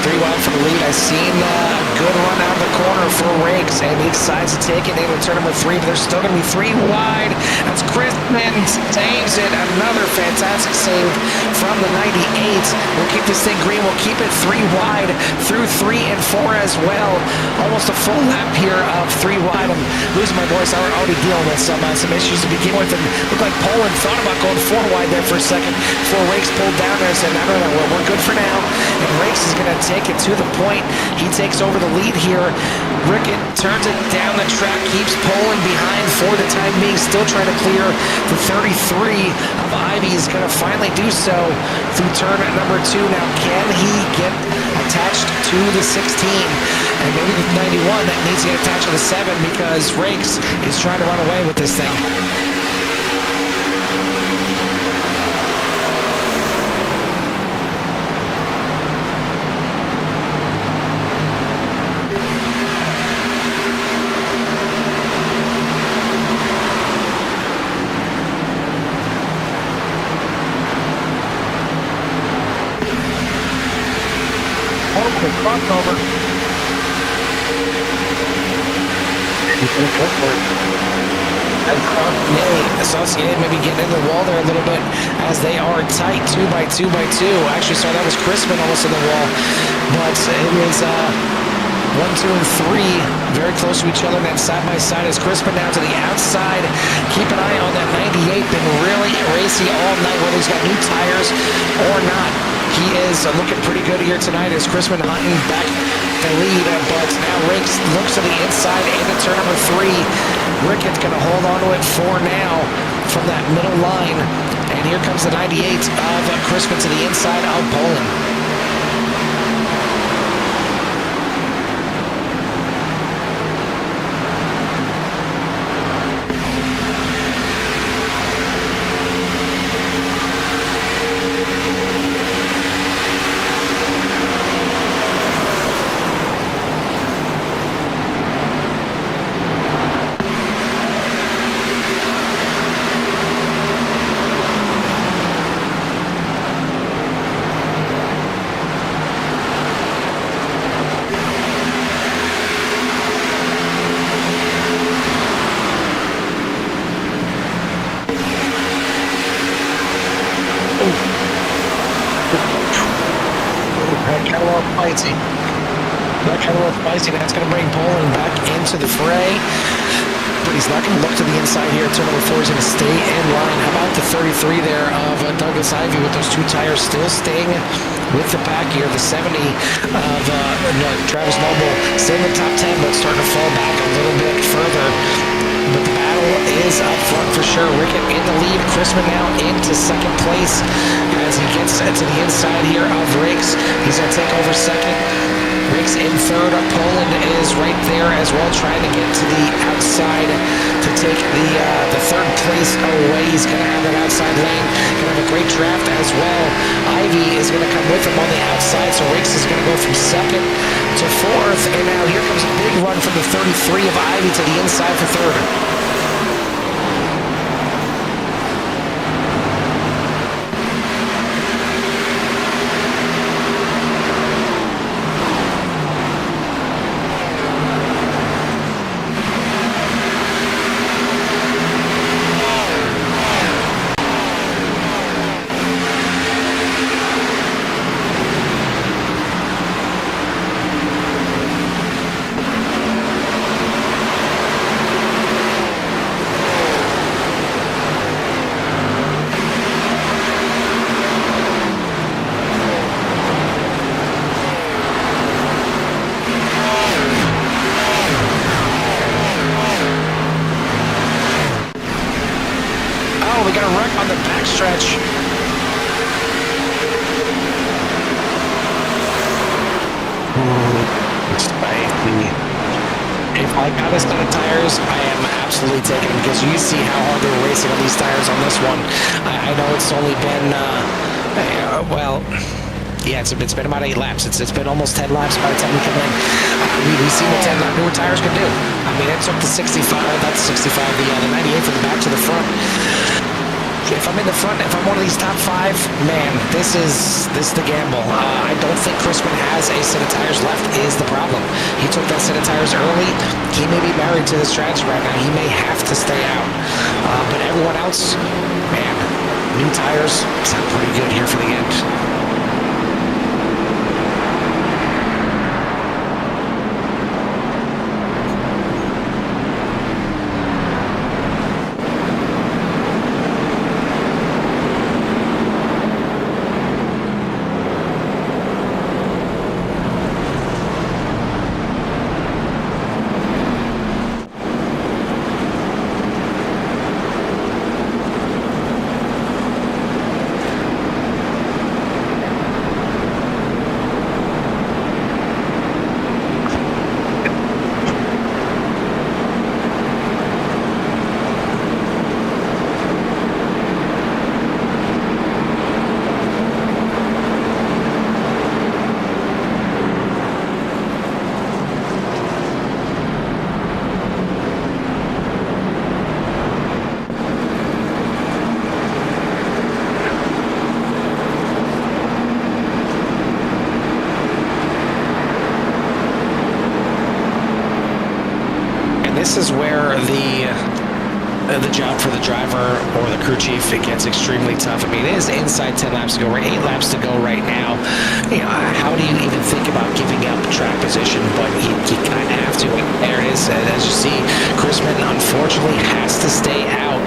Three wide for the lead. I seen a good run out of the corner for Riggs, and he decides to take it into turn number 3, but there's still going to be 3 wide. That's Crispin saves it. Another fantastic save from the 98. We'll keep this thing green. We'll keep it 3 wide through 3 and 4 as well. Almost a full lap here of 3 wide. I'm losing my voice. I'm already dealing with some issues to begin with, and looked like Poland thought about going 4 wide there for a second before Riggs pulled down there and said, no, we're good for now. And Riggs is going to take it to the point. He takes over the lead here. Rickett turns it down the track, keeps Poland behind for the time being, still trying to clear the 33 of Ivy. Is going to finally do so through turn number 2. Now, can he get attached to the 16? And maybe the 91 that needs to get attached to the 7 because Riggs is trying to run away with this thing. Crossover. He's going to go for it. Associated maybe getting in the wall there a little bit as they are tight 2 by 2 by 2. Actually, sorry, that was Crispin almost in the wall, but it was 1, 2, and 3 very close to each other. And then side by side is Crispin down to the outside. Keep an eye on that 98. Been really racy all night, whether he's got new tires or not. He is looking pretty good here tonight as Crispin hunting back the lead, but now Riggs looks to the inside into turn number 3. Rickett's going to hold on to it for now from that middle line, and here comes the 98 of Crispin to the inside of Poland. That's going to bring Poland back into the fray, but he's not going to look to the inside here. Turn number 4 is going to stay in line. How about the 33 there of Douglas Ivy with those 2 tires still staying with the pack here. The 70 of Travis Noble still in the top 10, but starting to fall back a little bit further. but the battle is up front for sure. Rickett in the lead. Chrisman now into second place as he gets to the inside here of Riggs. He's going to take over second. Riggs in third. Poland is right there as well, trying to get to the outside to take the third place away. He's going to have that outside lane. Going to have a great draft as well. Ivy is going to come with him on the outside, so Riggs is going to go from second to fourth. And now here comes a big run from the 33 of Ivy to the inside for third. We got a wreck on the backstretch. If I got a set of tires, I am absolutely taking them because you see how hard they were racing on these tires on this one. I know it's only been, well, yeah, it's been about 8 laps. It's been almost 10 laps by the time we come in. We've seen what 10 lap newer tires can do. I mean, it took the 65, that's 65, the 98 from the back to the front. If I'm in the front, if I'm one of these top 5, man, this is the gamble. I don't think Chrisman has a set of tires left is the problem. He took that set of tires early. He may be married to the strategy right now. He may have to stay out. But everyone else, man, new tires sound pretty good here for the end. This is where the job for the driver or the crew chief, it gets extremely tough. I mean, it is inside 10 laps to go, right? 8 laps to go right now. You know, how do you even think about giving up track position? But you kind of have to. There it is. As you see, Chrisman unfortunately has to stay out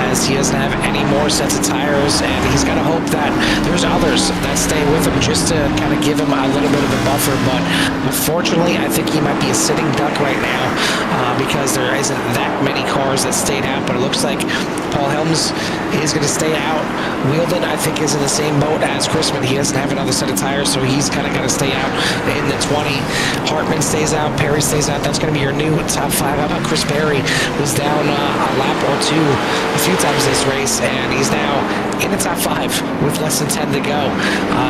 as he doesn't have any more sets of tires, and he's got to hope that there's others that stay with him just to kind of give him a little bit of a buffer. But unfortunately, I think he might be a sitting duck right now because there isn't that many cars that stayed out. But it looks like Paul Helms is going to stay out. Wheeldon, I think, is in the same boat as Chrisman. He doesn't have another set of tires, so he's kind of got to stay out in the 20. Hartman stays out. Perry stays out. That's going to be your new top 5. How about Chris Perry? Was down a lap or two a few times this race, and he's now in the top 5 with less than 10 to go.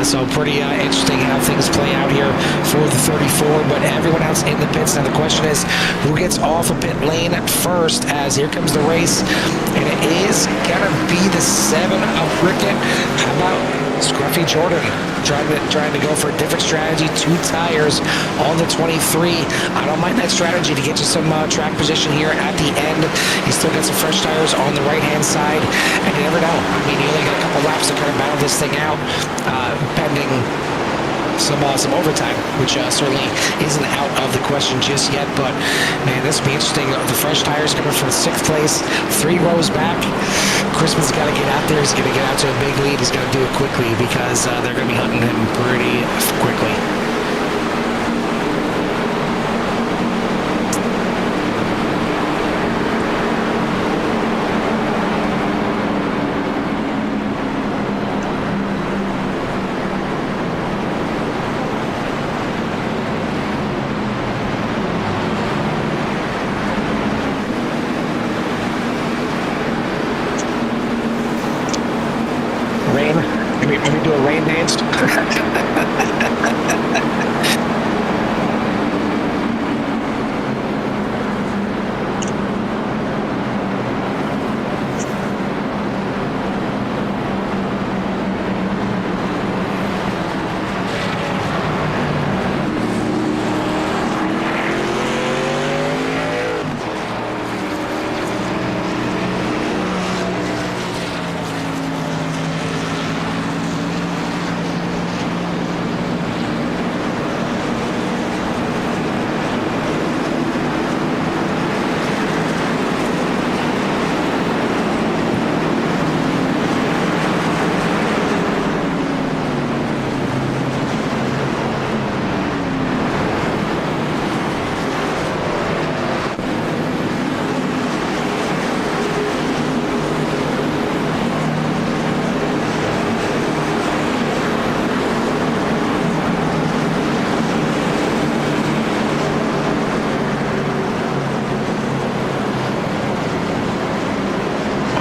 So pretty interesting how things play out here for the 34, but everyone else in the pits. Now the question is, who gets off of pit lane first, as here comes the race, and it is gonna be the 7 of Rickett. How about Scruffy Jordan trying to go for a different strategy? 2 tires on the 23. I don't mind that strategy to get you some track position here at the end. You still got some fresh tires on the right-hand side, and you never know. I mean, you only got a couple laps to kind of battle this thing out, pending some overtime, which certainly isn't out of the question just yet. But man, this will be interesting. The fresh tires coming from 6th place, 3 rows back. Chrisman's got to get out there. He's going to get out to a big lead. He's got to do it quickly because they're going to be hunting him pretty quickly.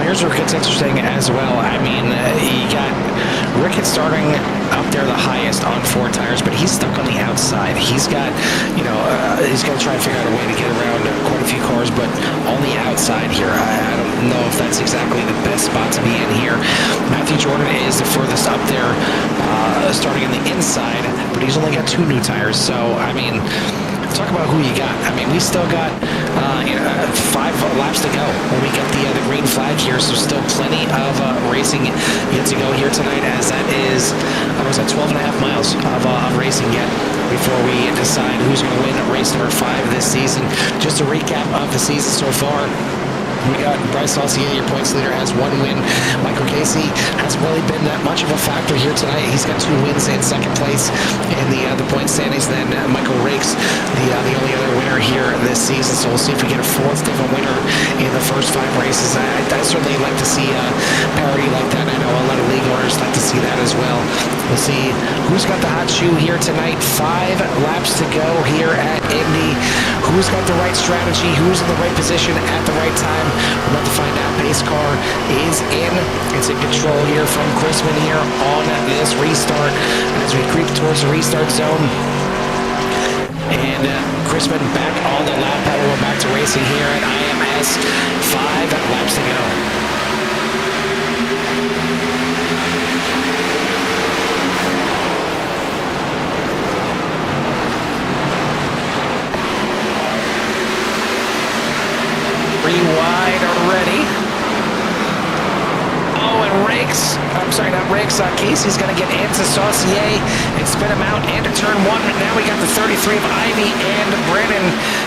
here's where it gets interesting as well. I mean, you got Rickett starting up there the highest on 4 tires, but he's stuck on the outside. He's got, he's going to try and figure out a way to get around quite a few cars, but on the outside here, I don't know if that's exactly the best spot to be in here. Matthew Jordan is the furthest up there, starting in the inside, but he's only got 2 new tires. So, I mean, talk about who you got. I mean, we still got 5 laps to go when we get the green flag here, so still plenty of racing yet to go here tonight, as that is, 12 and a half miles of racing yet before we decide who's going to win race number 5 this season. Just a recap of the season so far. We got Bryce Saucier, your points leader, has 1 win. Michael Casey hasn't really been that much of a factor here tonight. He's got 2 wins in second place in the point standings. Then Michael Rakes, the only other winner here this season. So we'll see if we get a 4th different winner in the first 5 races. I certainly like to see parity like that. I know a lot of league owners like to see that as well. We'll see who's got the hot shoe here tonight. 5 laps to go here at Indy. Who's got the right strategy? Who's in the right position at the right time? We're about to find out. Pace car is in. It's in control here from Chrisman here on this restart as we creep towards the restart zone. And Chrisman back on the lap pedal. We're back to racing here at IMS. 5 laps to go. Wide already. Oh, and Rakes, I'm sorry, not Rakes, Casey's going to get into Saucier and spin him out into turn 1. Now we got the 33 of Ivy and Brennan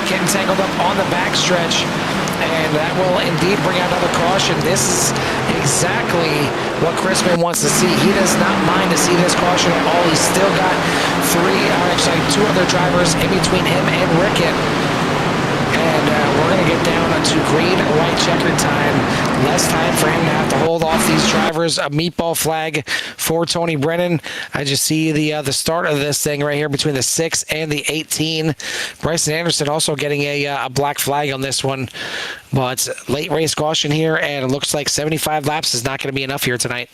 getting tangled up on the backstretch. And that will indeed bring out another caution. This is exactly what Chrisman wants to see. He does not mind to see this caution at all. He's still got 2 other drivers in between him and Rickett. And we're going to get down to green and white checkered time. Less time for him to have to hold off these drivers. A meatball flag for Tony Brennan. I just see the start of this thing right here between the 6 and the 18. Bryson Anderson also getting a black flag on this one. But late race caution here, and it looks like 75 laps is not going to be enough here tonight.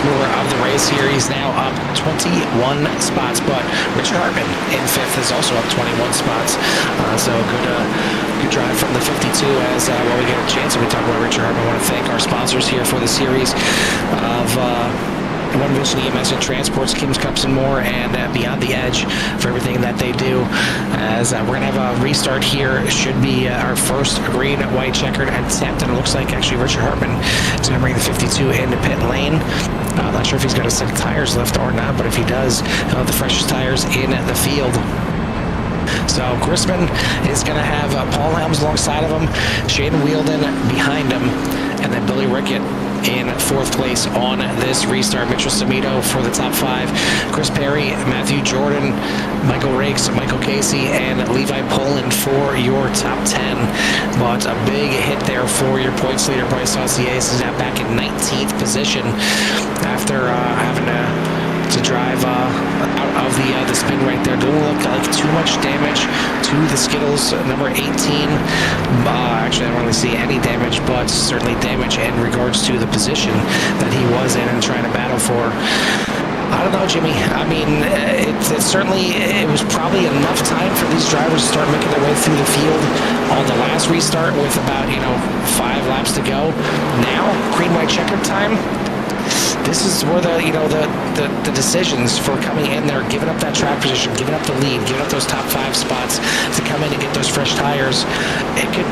Mover of the race here. He's now up 21 spots, but Richard Hartman in 5th is also up 21 spots. So good drive from the 52 as well, we get a chance and we talk about Richard Hartman. I want to thank our sponsors here for the series of One Vision EMS and Transports, Kim's Cups and more, and Beyond the Edge for everything that they do. As we're going to have a restart here. Should be our first green, white checkered attempt, and it looks like actually Richard Hartman is going to bring the 52 into pit lane. I'm not sure if he's got a set of tires left or not, but if he does, he'll have the freshest tires in the field. So Chrisman is going to have Paul Helms alongside of him, Shane Wheeldon behind him, and then Billy Rickett in 4th place on this restart. Mitchell Cimito for the top 5. Chris Perry, Matthew Jordan, Michael Rakes, Michael Casey, and Levi Poland for your top 10. But a big hit there for your points leader, Bryce Saucier. Is now back in 19th position after having to drive out of the spin right there. Doesn't look like too much damage to the Skittles, number 18. Actually, I don't really see any damage, but certainly damage in regards to the position that he was in and trying to battle for. I don't know, Jimmy. I mean, it was probably enough time for these drivers to start making their way through the field on the last restart with about 5 laps to go. Now, green white checkered time. This is where the decisions for coming in there, giving up that track position, giving up the lead, giving up those top 5 spots to come in and get those fresh tires, it could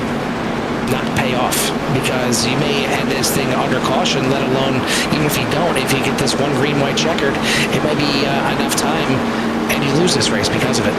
not pay off, because you may end this thing under caution, let alone, even if you don't, if you get this one green white checkered, it may be enough time and you lose this race because of it.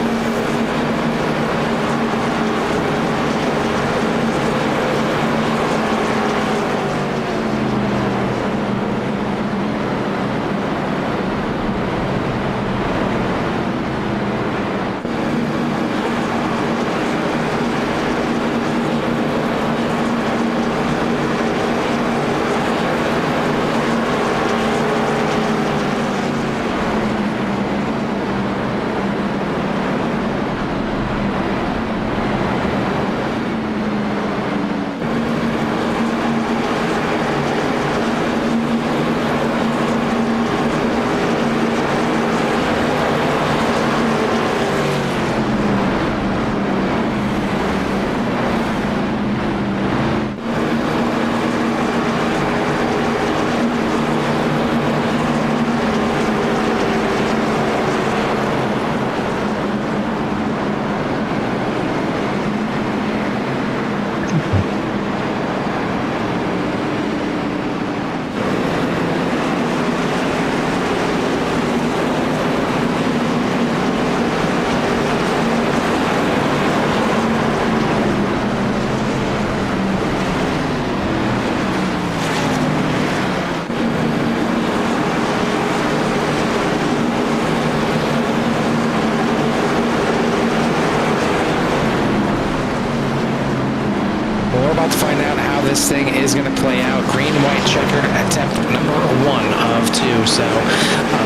This thing is going to play out. Green, white, checkered attempt number 1 of 2. So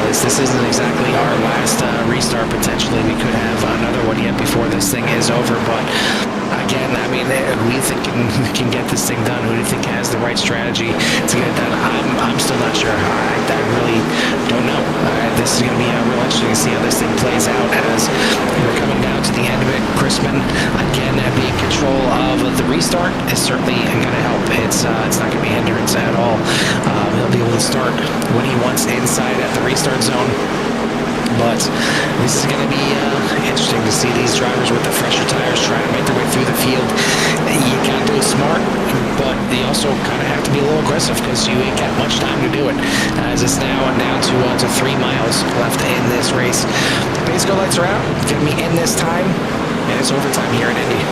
this isn't exactly our last restart. Potentially, we could have another one yet before this thing is over. But again, I mean, who do you think can get this thing done? Who do you think has the right strategy to get it done? I'm still not sure. I really don't know. This is going to be real interesting to see how this thing plays out as we're coming down to the end of it. Crispin, again, being in control of the restart is certainly going to help. It's not going to be a hindrance at all. He'll be able to start when he wants inside at the restart zone. But this is going to be interesting to see these drivers with the fresher tires trying to make their way through the field. You got to do it smart, but you also kind of have to be a little aggressive because you ain't got much time to do it. As it's now down to 3 miles left in this race. Base go lights are out. It's going to be in this time, and it's overtime here in Indy.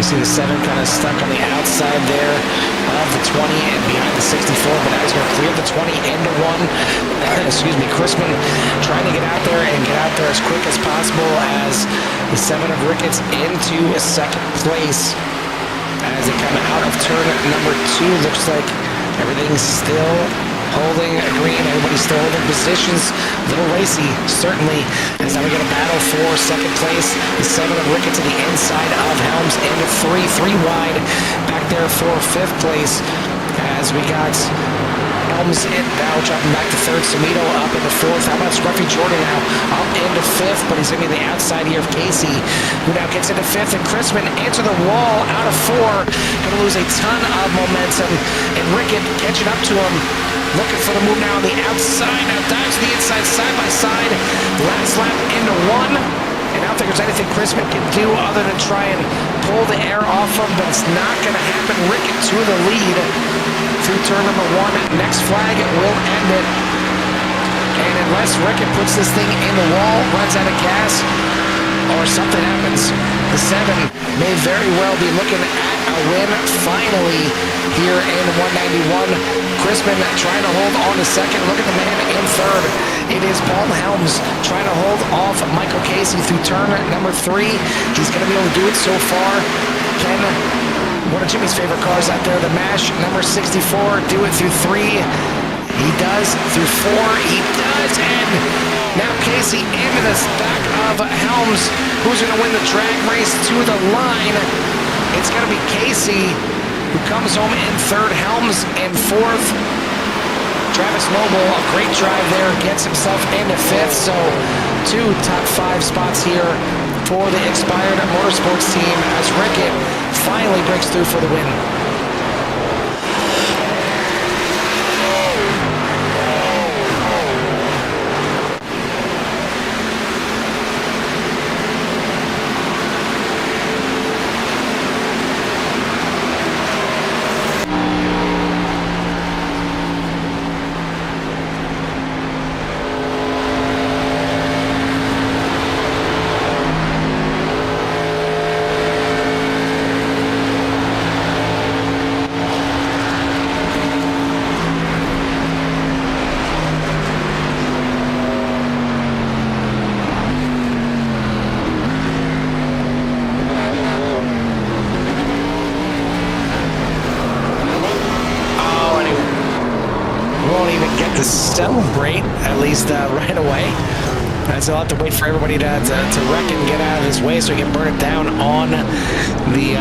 See the 7 kind of stuck on the outside there of the 20 and behind the 64, but now he's going to clear the 20 into 1. Excuse me, Crispin trying to get out there as quick as possible as the 7 of Ricketts into 2nd place. As they come out of turn number 2, looks like everything's still holding green. Everybody's still holding positions. A little racy, certainly. As now we get a battle for 2nd place. The 7 of Ricketts to the inside of Helms into 3 wide. Back there for 5th place. As we got Helms in now, dropping back to 3rd. Samito up into 4th. How about Scruffy Jordan now up into 5th, but he's going to be the outside here of Casey, who now gets into 5th. And Crispin into the wall out of 4. Going to lose a ton of momentum. And Rickett catching up to him. Looking for the move now on the outside. Now dives to the inside, side by side. Last lap into 1. And I don't think there's anything Crispin can do other than try and pull the air off him, but it's not going to happen. Rickett to the lead through turn number 1. Next flag will end it. And unless Rickett puts this thing in the wall, runs out of gas, or something happens, the 7 may very well be looking at a win finally here in 191. Crispin trying to hold on to 2nd. Look at the man in 3rd. It is Paul Helms trying to hold off Michael Casey through turn number 3. He's going to be able to do it so far. Can one of Jimmy's favorite cars out there, the MASH number 64, do it through 3? He does. Through 4, he does. And now Casey into the back of Helms. Who's going to win the drag race to the line? It's going to be Casey. who comes home in third. Helms in fourth. Travis Noble, a great drive there, gets himself into fifth. So 2 top 5 spots here for the expired Motorsports team as Rickett finally breaks through for the win. To celebrate, at least right away. So I'll have to wait for everybody to wreck and get out of his way so he can burn it down on the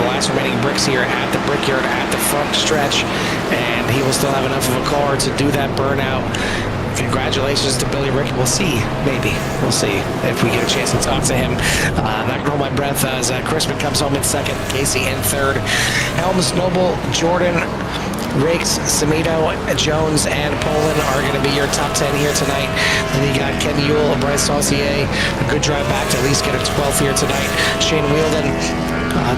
last remaining bricks here at the brickyard at the front stretch, and he will still have enough of a car to do that burnout. Congratulations to Billy Rickett. We'll see, maybe. We'll see if we get a chance to talk to him. Not gonna hold my breath as Crispin comes home in second, Casey in third. Helms, Noble, Jordan, Rakes, Samito, Jones, and Poland are going to be your top 10 here tonight. Then you got Ken Ewell, Bryce Saucier, a good drive back to at least get a 12th here tonight. Shane Wheeldon,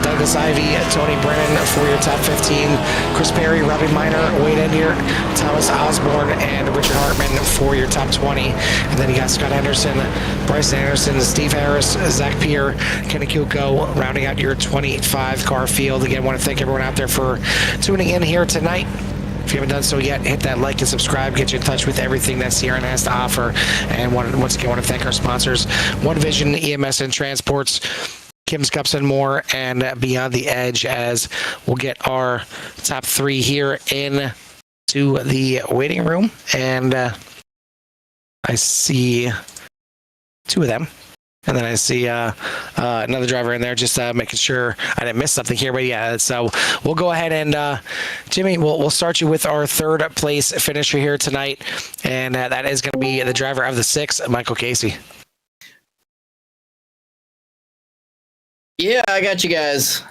Douglas Ivey, Tony Brennan for your top 15. Chris Perry, Robbie Minor, Wade Endier, Thomas Osborne, and Richard Hartman for your top 20. And then you got Scott Anderson, Bryce Anderson, Steve Harris, Zach Peer, Kenny Kuko, rounding out your 25 car field. Again, want to thank everyone out there for tuning in here tonight. If you haven't done so yet, hit that like and subscribe. Get you in touch with everything that CRN has to offer. And once again, want to thank our sponsors, One Vision, EMS and Transports, Kim's Cups and more, and Beyond the Edge, as we'll get our top 3 here in to the waiting room. And I see 2 of them. And then I see another driver in there, just making sure I didn't miss something here. But yeah, so we'll go ahead and Jimmy, we'll start you with our third place finisher here tonight, and that is going to be the driver of the 6, Michael Casey. Yeah, I got you guys.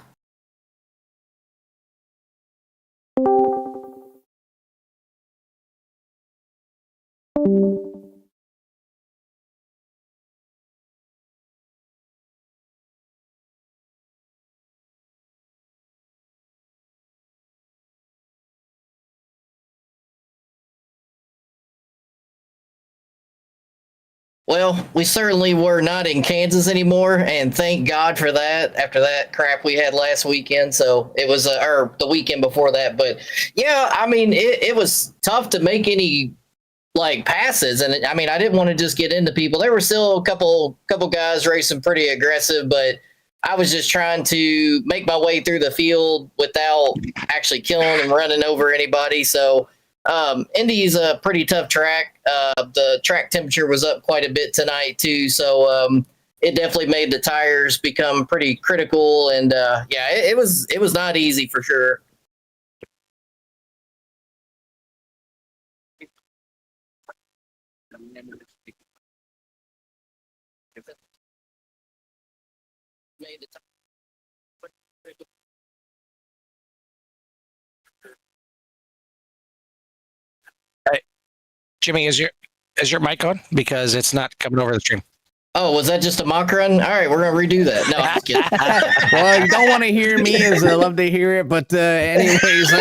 Well, we certainly were not in Kansas anymore, and thank God for that after that crap we had last weekend. So it was, or the weekend before that. But yeah, I mean, it was tough to make any like passes. And I mean, I didn't want to just get into people. There were still a couple guys racing pretty aggressive, but I was just trying to make my way through the field without actually killing and running over anybody. So Indy's a pretty tough track. The track temperature was up quite a bit tonight too, so it definitely made the tires become pretty critical. And yeah, it was not easy for sure. Jimmy, is your mic on? Because it's not coming over the stream. Oh, was that just a mock run? All right, we're gonna redo that. No, I'm just kidding. Well, you don't want to hear me, as I love to hear it. But anyways,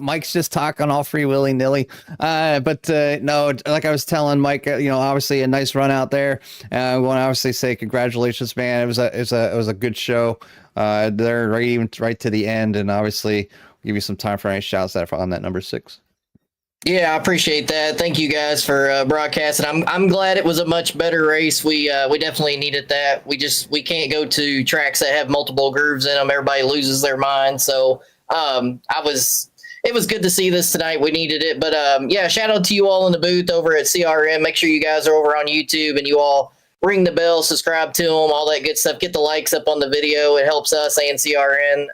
Mike's just talking all free willy nilly. But no, like I was telling Mike, obviously a nice run out there. I want to obviously say congratulations, man. It was a good show. They're right to the end, and obviously give you some time for any shouts that on that number 6. Yeah, I appreciate that. Thank you guys for broadcasting. I'm glad it was a much better race. We definitely needed that. We can't go to tracks that have multiple grooves in them. Everybody loses their mind. So it was good to see this tonight. We needed it. But yeah, shout out to you all in the booth over at CRM. Make sure you guys are over on YouTube and you all ring the bell, subscribe to them, all that good stuff. Get the likes up on the video. It helps us and CRN.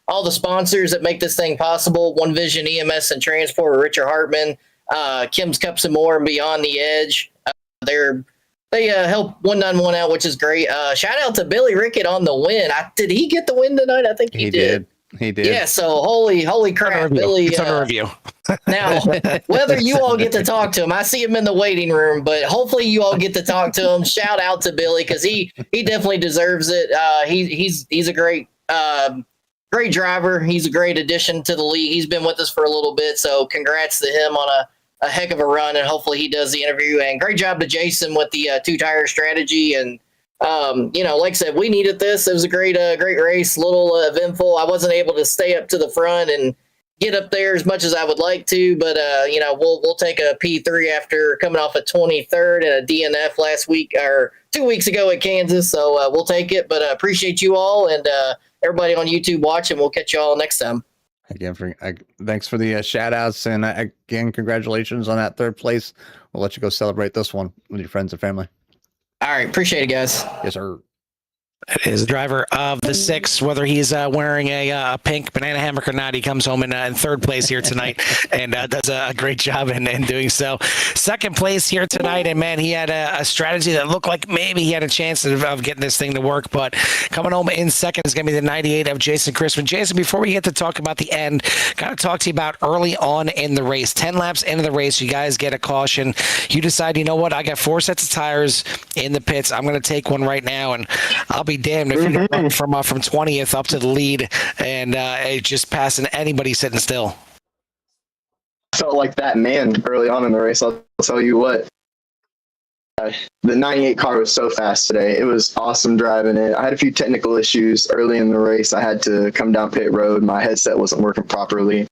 All the sponsors that make this thing possible: One Vision EMS and Transport with Richard Hartman, Kim's Cups and More, and Beyond the Edge. They help 191 out, which is great. Shout out to Billy Rickett on the win. Did he get the win tonight? I think he did. He did. Yeah, so holy crap, Billy. It's under review. Now, whether you all get to talk to him, I see him in the waiting room, but hopefully you all get to talk to him. Shout out to Billy, because he definitely deserves it. He's a great driver. He's a great addition to the league. He's been with us for a little bit, so congrats to him on a heck of a run, and hopefully he does the interview. And great job to Jason with the two-tire strategy. And like I said, we needed this. It was a great race, little eventful. I wasn't able to stay up to the front and get up there as much as I would like to, but we'll take a P3 after coming off a 23rd and a DNF last week or 2 weeks ago at Kansas. So we'll take it. But appreciate you all and everybody on YouTube watching. We'll catch you all next time. Again, thanks for the shout outs, and again, congratulations on that third place. We'll let you go celebrate this one with your friends and family. All right, appreciate it, guys. Yes, sir. It is the driver of the 6, whether he's wearing a pink banana hammock or not. He comes home in third place here tonight and does a great job in doing so. Second place here tonight, and man, he had a strategy that looked like maybe he had a chance of getting this thing to work, but coming home in second is going to be the 98 of Jason Crispin. Jason, before we get to talk about the end, got to talk to you about early on in the race. 10 laps into the race, you guys get a caution. You decide, you know what, I got 4 sets of tires in the pits. I'm going to take one right now, and I'll be damned if you run from 20th up to the lead and just passing anybody sitting still. Felt like that man early on in the race. I'll tell you what. The 98 car was so fast today. It was awesome driving it. I had a few technical issues early in the race. I had to come down pit road. My headset wasn't working properly.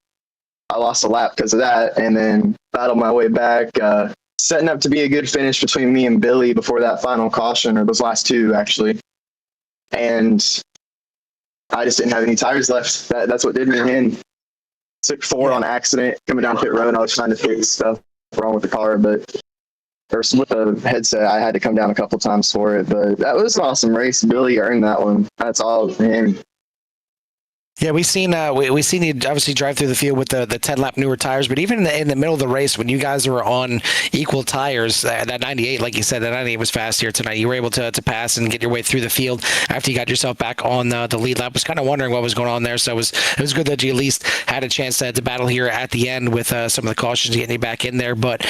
I lost a lap because of that, and then battled my way back. Setting up to be a good finish between me and Billy before that final caution, or those last two actually. And I just didn't have any tires left. That's what did me in. Took 4 on accident coming down pit road. I was trying to fix stuff wrong with the car, but with the headset, I had to come down a couple times for it. But that was an awesome race. Billy earned that one. That's all him. Yeah, we seen you obviously drive through the field with the 10-lap newer tires, but even in the middle of the race, when you guys were on equal tires, that 98, like you said, that 98 was fast here tonight. You were able to pass and get your way through the field after you got yourself back on the lead lap. Was kind of wondering what was going on there, so it was good that you at least had a chance to battle here at the end with some of the cautions getting you back in there. But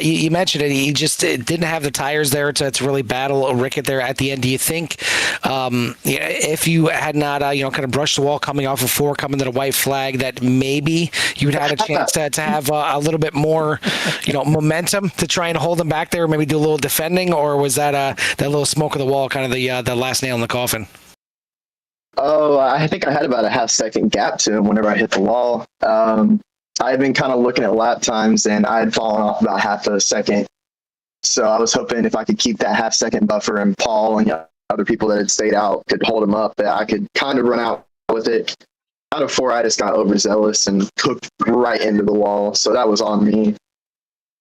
you mentioned it, you just didn't have the tires there to really battle Rickett there at the end. Do you think if you had not kind of brushed the wall coming off of 4, coming to the white flag, that maybe you'd had a chance to have a little bit more momentum to try and hold them back there, maybe do a little defending, or was that little smoke of the wall kind of the last nail in the coffin? Oh, I think I had about a half-second gap to him whenever I hit the wall. I had been kind of looking at lap times, and I had fallen off about half a second. So I was hoping if I could keep that half-second buffer, and Paul and other people that had stayed out could hold him up, that I could kind of run out with it. Out of 4, I just got overzealous and hooked right into the wall. So that was on me.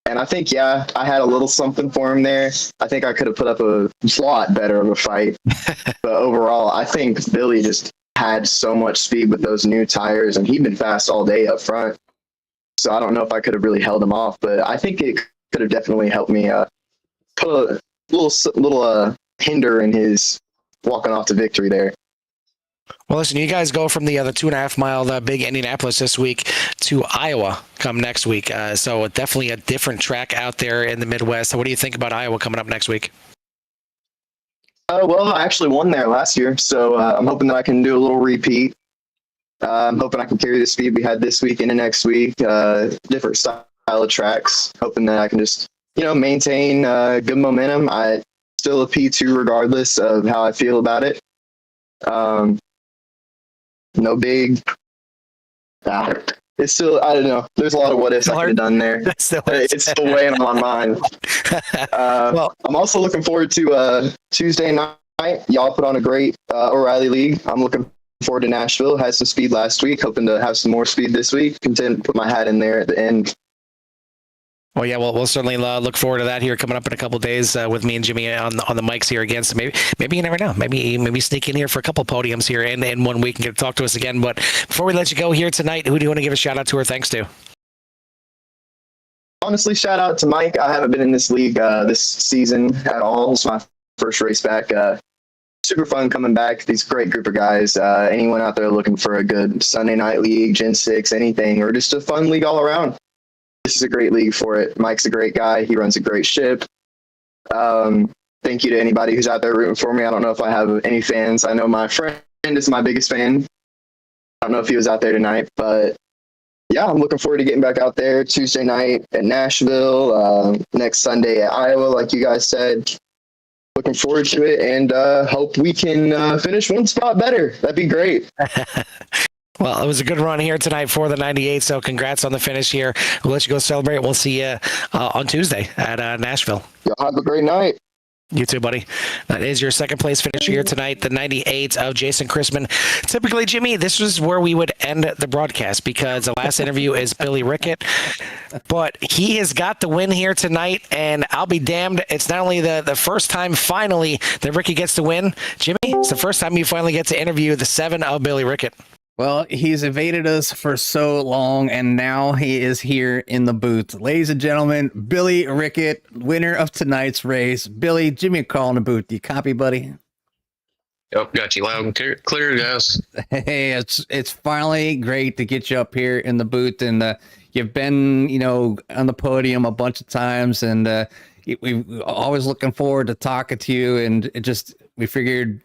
And I think, I had a little something for him there. I think I could have put up a lot better of a fight. But overall, I think Billy just had so much speed with those new tires, and he'd been fast all day up front. So I don't know if I could have really held him off, but I think it could have definitely helped me put a little hinder in his walking off to victory there. Well, listen, you guys go from the 2.5 mile big Indianapolis this week to Iowa come next week. So definitely a different track out there in the Midwest. So what do you think about Iowa coming up next week? Well, I actually won there last year, so I'm hoping that I can do a little repeat. I'm hoping I can carry the speed we had this week into next week, different style of tracks, hoping that I can just, maintain good momentum. I still a P2 regardless of how I feel about it. No big. It's still, I don't know. There's a lot of what ifs I could have done there. It's still weighing on my mind. Well, I'm also looking forward to Tuesday night. Y'all put on a great O'Reilly League. I'm looking forward to Nashville. Had some speed last week. Hoping to have some more speed this week. Content to put my hat in there at the end. Well, yeah, we'll certainly look forward to that here coming up in a couple of days with me and Jimmy on the mics here again. So maybe you never know. Maybe sneak in here for a couple podiums here in 1 week and get to talk to us again. But before we let you go here tonight, who do you want to give a shout out to or thanks to? Honestly, shout out to Mike. I haven't been in this league this season at all. It's my first race back. Super fun coming back. These great group of guys. Anyone out there looking for a good Sunday night league, Gen 6, anything, or just a fun league all around. This is a great league for it. Mike's a great guy. He runs a great ship. Thank you to anybody who's out there rooting for me. I don't know if I have any fans. I know my friend is my biggest fan. I don't know if he was out there tonight, but yeah, I'm looking forward to getting back out there Tuesday night at Nashville, next Sunday at Iowa, like you guys said. Looking forward to it, and hope we can finish one spot better. That'd be great. Well, it was a good run here tonight for the 98, so congrats on the finish here. We'll let you go celebrate. We'll see you on Tuesday at Nashville. Y'all have a great night. You too, buddy. That is your second place finisher here tonight, the 98 of Jason Chrisman. Typically, Jimmy, this was where we would end the broadcast because the last interview is Billy Rickett. But he has got the win here tonight, and I'll be damned. It's not only the first time finally that Ricky gets to win. Jimmy, it's the first time you finally get to interview the 7 of Billy Rickett. Well, he's evaded us for so long, and now he is here in the booth. Ladies and gentlemen, Billy Rickett, winner of tonight's race. Billy, Jimmy, a call in the booth. Do you copy, buddy? Yep, got you loud and clear, guys. Hey, it's finally great to get you up here in the booth, and you've been, on the podium a bunch of times, and we've always looking forward to talking to you, and we figured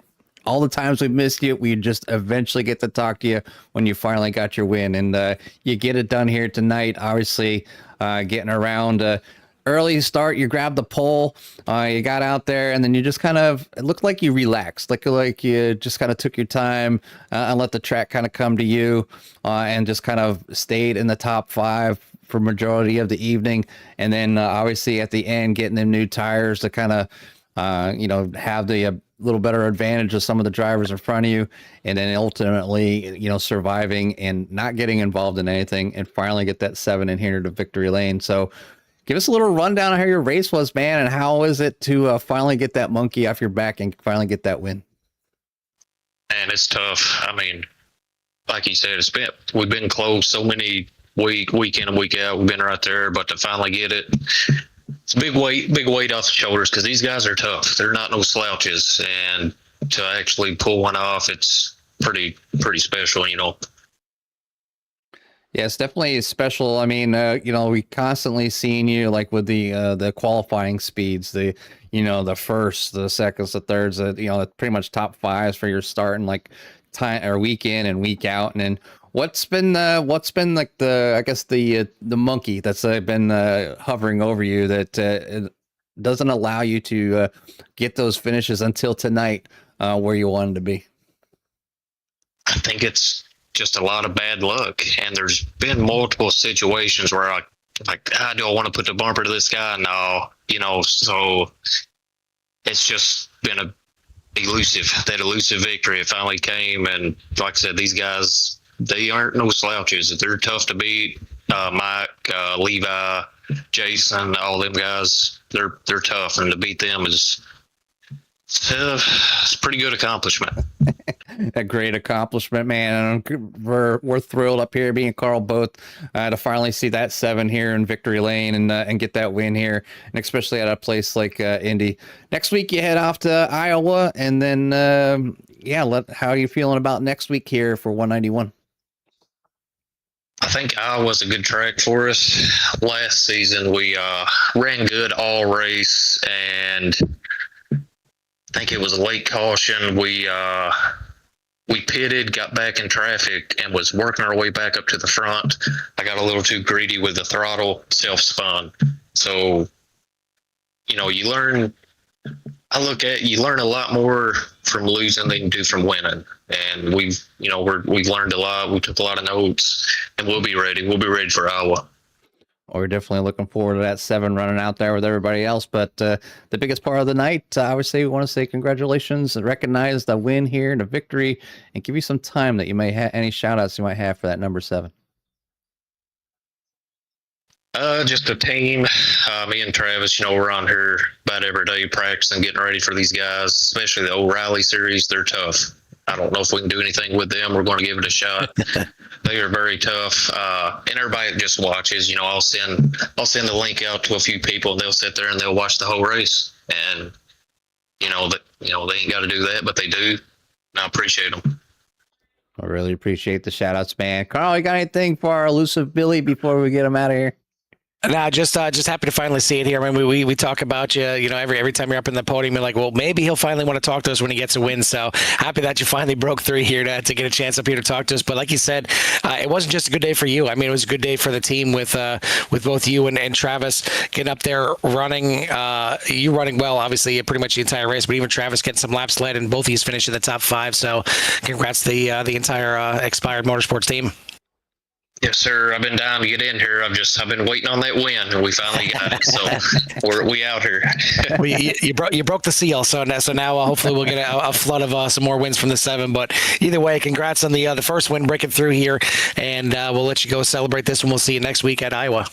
all the times we've missed you, we just eventually get to talk to you when you finally got your win. And you get it done here tonight, obviously getting around early start. You grabbed the pole, you got out there, and then you just it looked like you relaxed, like you just kind of took your time and let the track kind of come to you and just kind of stayed in the top 5 for majority of the evening. And then obviously at the end, getting them new tires to kind of, have the little better advantage of some of the drivers in front of you, and then ultimately, surviving and not getting involved in anything, and finally get that 7 in here to victory lane. So give us a little rundown of how your race was, man, and how is it to finally get that monkey off your back and finally get that win? And it's tough. I mean, like you said, we've been close so many week in and week out. We've been right there, but to finally get it, it's a big weight off the shoulders because these guys are tough. They're not no slouches, and to actually pull one off, it's pretty special, Yeah, it's definitely special. I mean, we constantly seen you like with the qualifying speeds, the first, the seconds, the thirds, pretty much top 5s for your start and like time or week in and week out. And then what's been like the monkey that's been hovering over you that doesn't allow you to get those finishes until tonight where you wanted to be? I think it's just a lot of bad luck, and there's been multiple situations where do I want to put the bumper to this guy? No, so it's just been that elusive victory. It finally came, and like I said, these guys, they aren't no slouches. They're tough to beat. Mike, Levi, Jason, all them guys, they're tough, and to beat them is it's a pretty good accomplishment. A great accomplishment, man. And we're thrilled up here, being Carl both, to finally see that 7 here in victory lane and get that win here, and especially at a place like Indy. Next week you head off to Iowa, and then how are you feeling about next week here for 191? I think Iowa's a good track for us. Last season we ran good all race, and I think it was a late caution. We pitted, got back in traffic, and was working our way back up to the front. I got a little too greedy with the throttle, self-spun. So, you learn a lot more from losing than you do from winning. And we've learned a lot. We took a lot of notes, and we'll be ready. We'll be ready for Iowa. Well, we're definitely looking forward to that 7 running out there with everybody else. But the biggest part of the night, obviously, we want to say congratulations and recognize the win here and the victory, and give you some time that you may have any shout outs you might have for that number 7. Just a team. Me and Travis, we're on here about every day practicing, getting ready for these guys, especially the O'Reilly series. They're tough. I don't know if we can do anything with them. We're going to give it a shot. They are very tough. And everybody that just watches, I'll send the link out to a few people, and they'll sit there and they'll watch the whole race. And they ain't got to do that, but they do. And I appreciate them. I really appreciate the shout outs, man. Carl, you got anything for our elusive Billy before we get him out of here? No, just happy to finally see it here. I mean, we talk about you, every time you're up in the podium, you're like, well, maybe he'll finally want to talk to us when he gets a win. So happy that you finally broke through here to get a chance up here to talk to us. But like you said, it wasn't just a good day for you. I mean, it was a good day for the team with both you and Travis getting up there running. You running well, obviously, pretty much the entire race, but even Travis getting some laps led, and both of you finished in the top 5. So congrats to the entire Expired Motorsports team. Yes, sir. I've been dying to get in here. I've been waiting on that win, and we finally got it. So we out here. Well, you broke the seal, so now hopefully we'll get a flood of some more wins from the 7. But either way, congrats on the first win breaking through here, and we'll let you go celebrate this one. We'll see you next week at Iowa.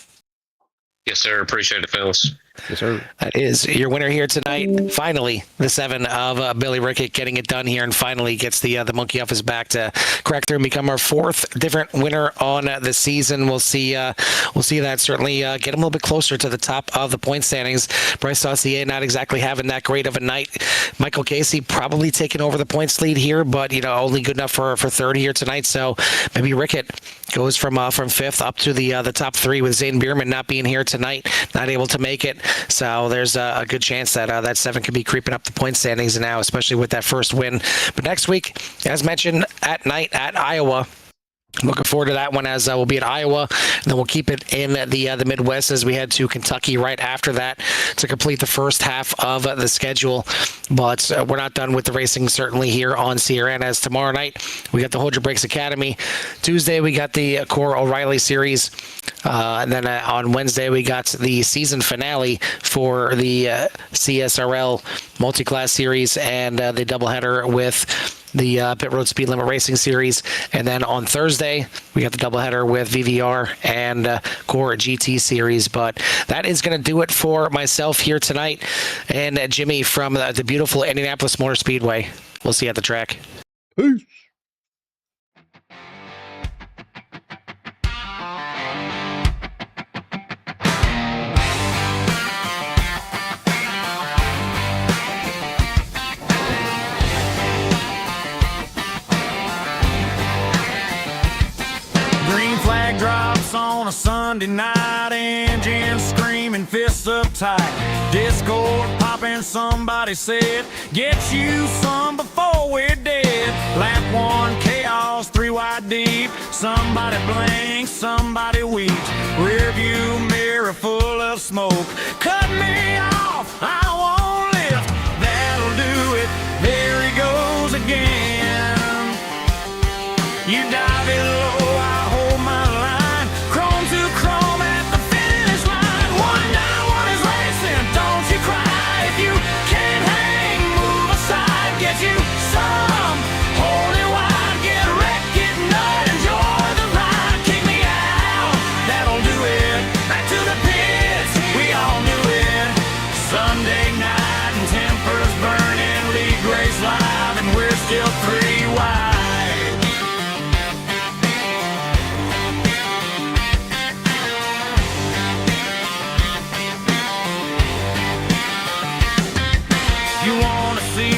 Yes, sir. Appreciate it, fellas. Yes, sir. That is your winner here tonight. Finally, the 7 of Billy Rickett getting it done here, and finally gets the monkey off his back to crack through and become our 4th different winner on the season. We'll see that certainly get him a little bit closer to the top of the point standings. Bryce Saucier not exactly having that great of a night. Michael Casey probably taking over the points lead here, but only good enough for 3rd here tonight. So maybe Rickett goes from 5th up to the top 3 with Zane Bierman not being here tonight, not able to make it. So there's a good chance that that 7 could be creeping up the point standings now, especially with that first win. But next week, as mentioned, at night at Iowa. Looking forward to that one, as we'll be at Iowa, and then we'll keep it in the Midwest as we head to Kentucky right after that to complete the first half of the schedule. But we're not done with the racing certainly here on CRN, as tomorrow night we got the Hold Your Brakes Academy. Tuesday we got the Core O'Reilly Series, and then on Wednesday we got the season finale for the CSRL Multi-Class Series and the doubleheader with the Pit Road Speed Limit Racing Series. And then on Thursday, we got the doubleheader with VVR and Core GT Series. But that is going to do it for myself here tonight. And Jimmy from the beautiful Indianapolis Motor Speedway. We'll see you at the track. Peace. Drops on a Sunday night, engine screaming, fists up tight, Discord popping, somebody said, get you some before we're dead. Lap 1, chaos, 3 wide deep, somebody blinks, somebody weeps, rear view mirror full of smoke, cut me off, I won't lift, that'll do it, there he goes again. You dive it low, I hold my line, chrome to chrome at the finish line. 191 is racing, don't you cry. If you can't hang, move aside, get you some. Hold it wide, get wrecked, get nut, enjoy the ride. Kick me out, that'll do it. Back to the pits, we all knew it. Sunday night and tempers burning, league race live, and we're still 3 wide.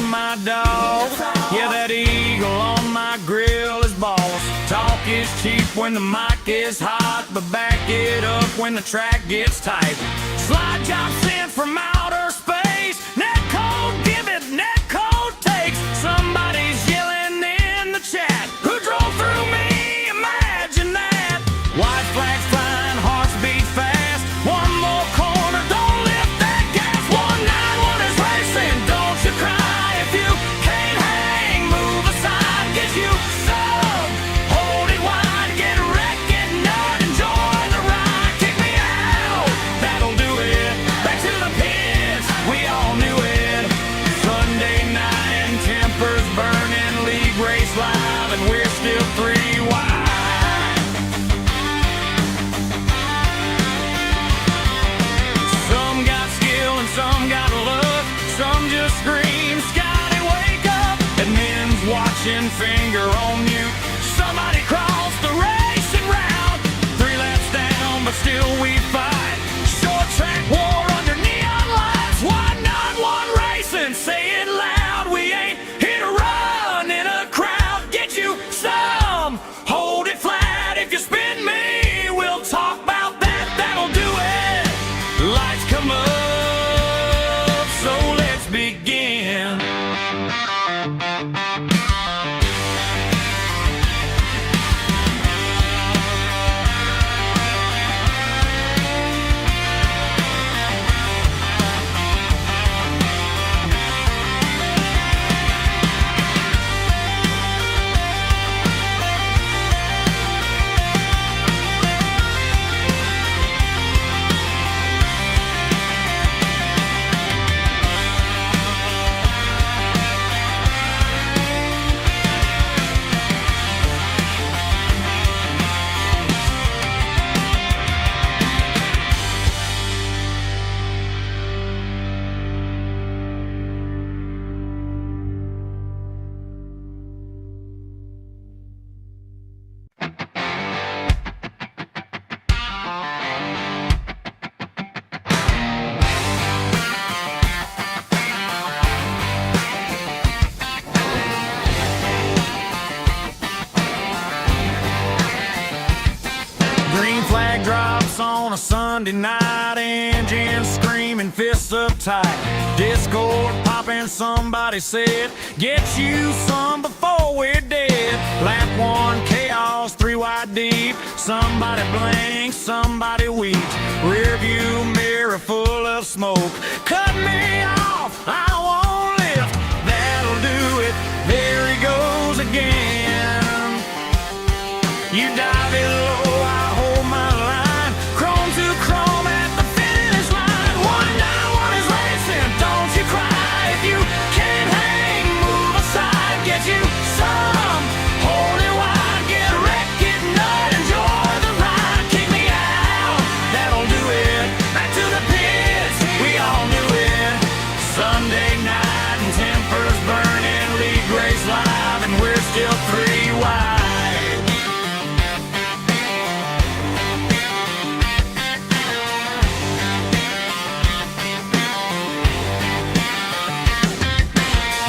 My dog, yeah, that eagle on my grill is boss. Talk is cheap when the mic is hot, but back it up when the track gets tight. Slide job sent from outer space, net code give it, net code takes. Somebody's yelling in the chat, who drove through me, imagine that. White flags flying, hearts beat fast, one more corner, don't lift that gas. 191 is racing, don't you cry. Back to the pit. finger on mute. Somebody crossed the racing route. 3 laps down, but still we fight. Short track war under neon lights. 191 racing, say it loud. We ain't here to run in a crowd. Get you some, hold it flat. If you spin me, we'll talk about that. That'll do it. Lights come up, so let's begin. Green flag drops on a Sunday night, engine screaming, fists up tight. Discord popping, somebody said, get you some before we're dead. Lap 1, chaos, 3 wide deep. Somebody blinks, somebody weeps. Rear view mirror full of smoke. Cut me off, I won't lift. That'll do it, there he goes again. You dive it low, I hold my line. Chrome to chrome at the finish line. 191 is racing, don't you cry. If you can't hang, move aside. Get you some, hold it wide. Get wrecked, get nut, enjoy the ride. Kick me out, that'll do it. Back to the pits, we all knew it. Sunday night and tempers burning. League race live and we're still 3 wide.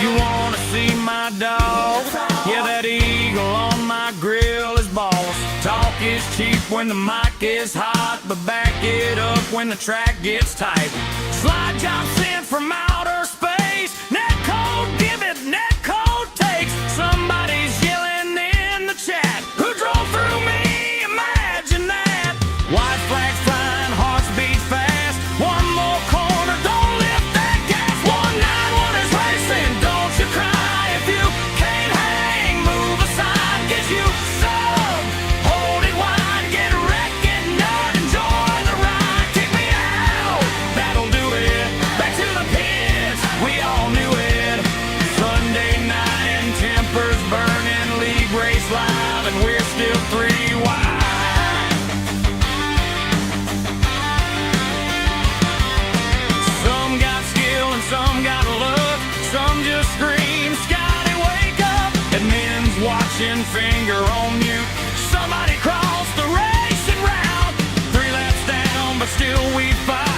You wanna see my dog? Yeah, that eagle on my grill is boss. Talk is cheap when the mic is hot, but back it up when the track gets tight. Slide jumps in from outer space. Net code, give it, net code takes. Somebody's yelling in the chat. Who drove through me? Imagine that. White flags flying, hearts beat fast. One more corner, don't lift that gas. 191 is racing, don't you cry. If you can't hang, move aside. Get you some, hold it wide. Get wrecked, get nut, enjoy the ride. Kick me out, that'll do it. Back to the pits, we all knew it. Sunday night and tempers burning. League race live and we're still 3 wide. Some got skill and some got luck. Some just scream, Scotty, wake up. Admin's watching, finger on mute. Somebody crossed the racing route. 3 laps down, but still we fight.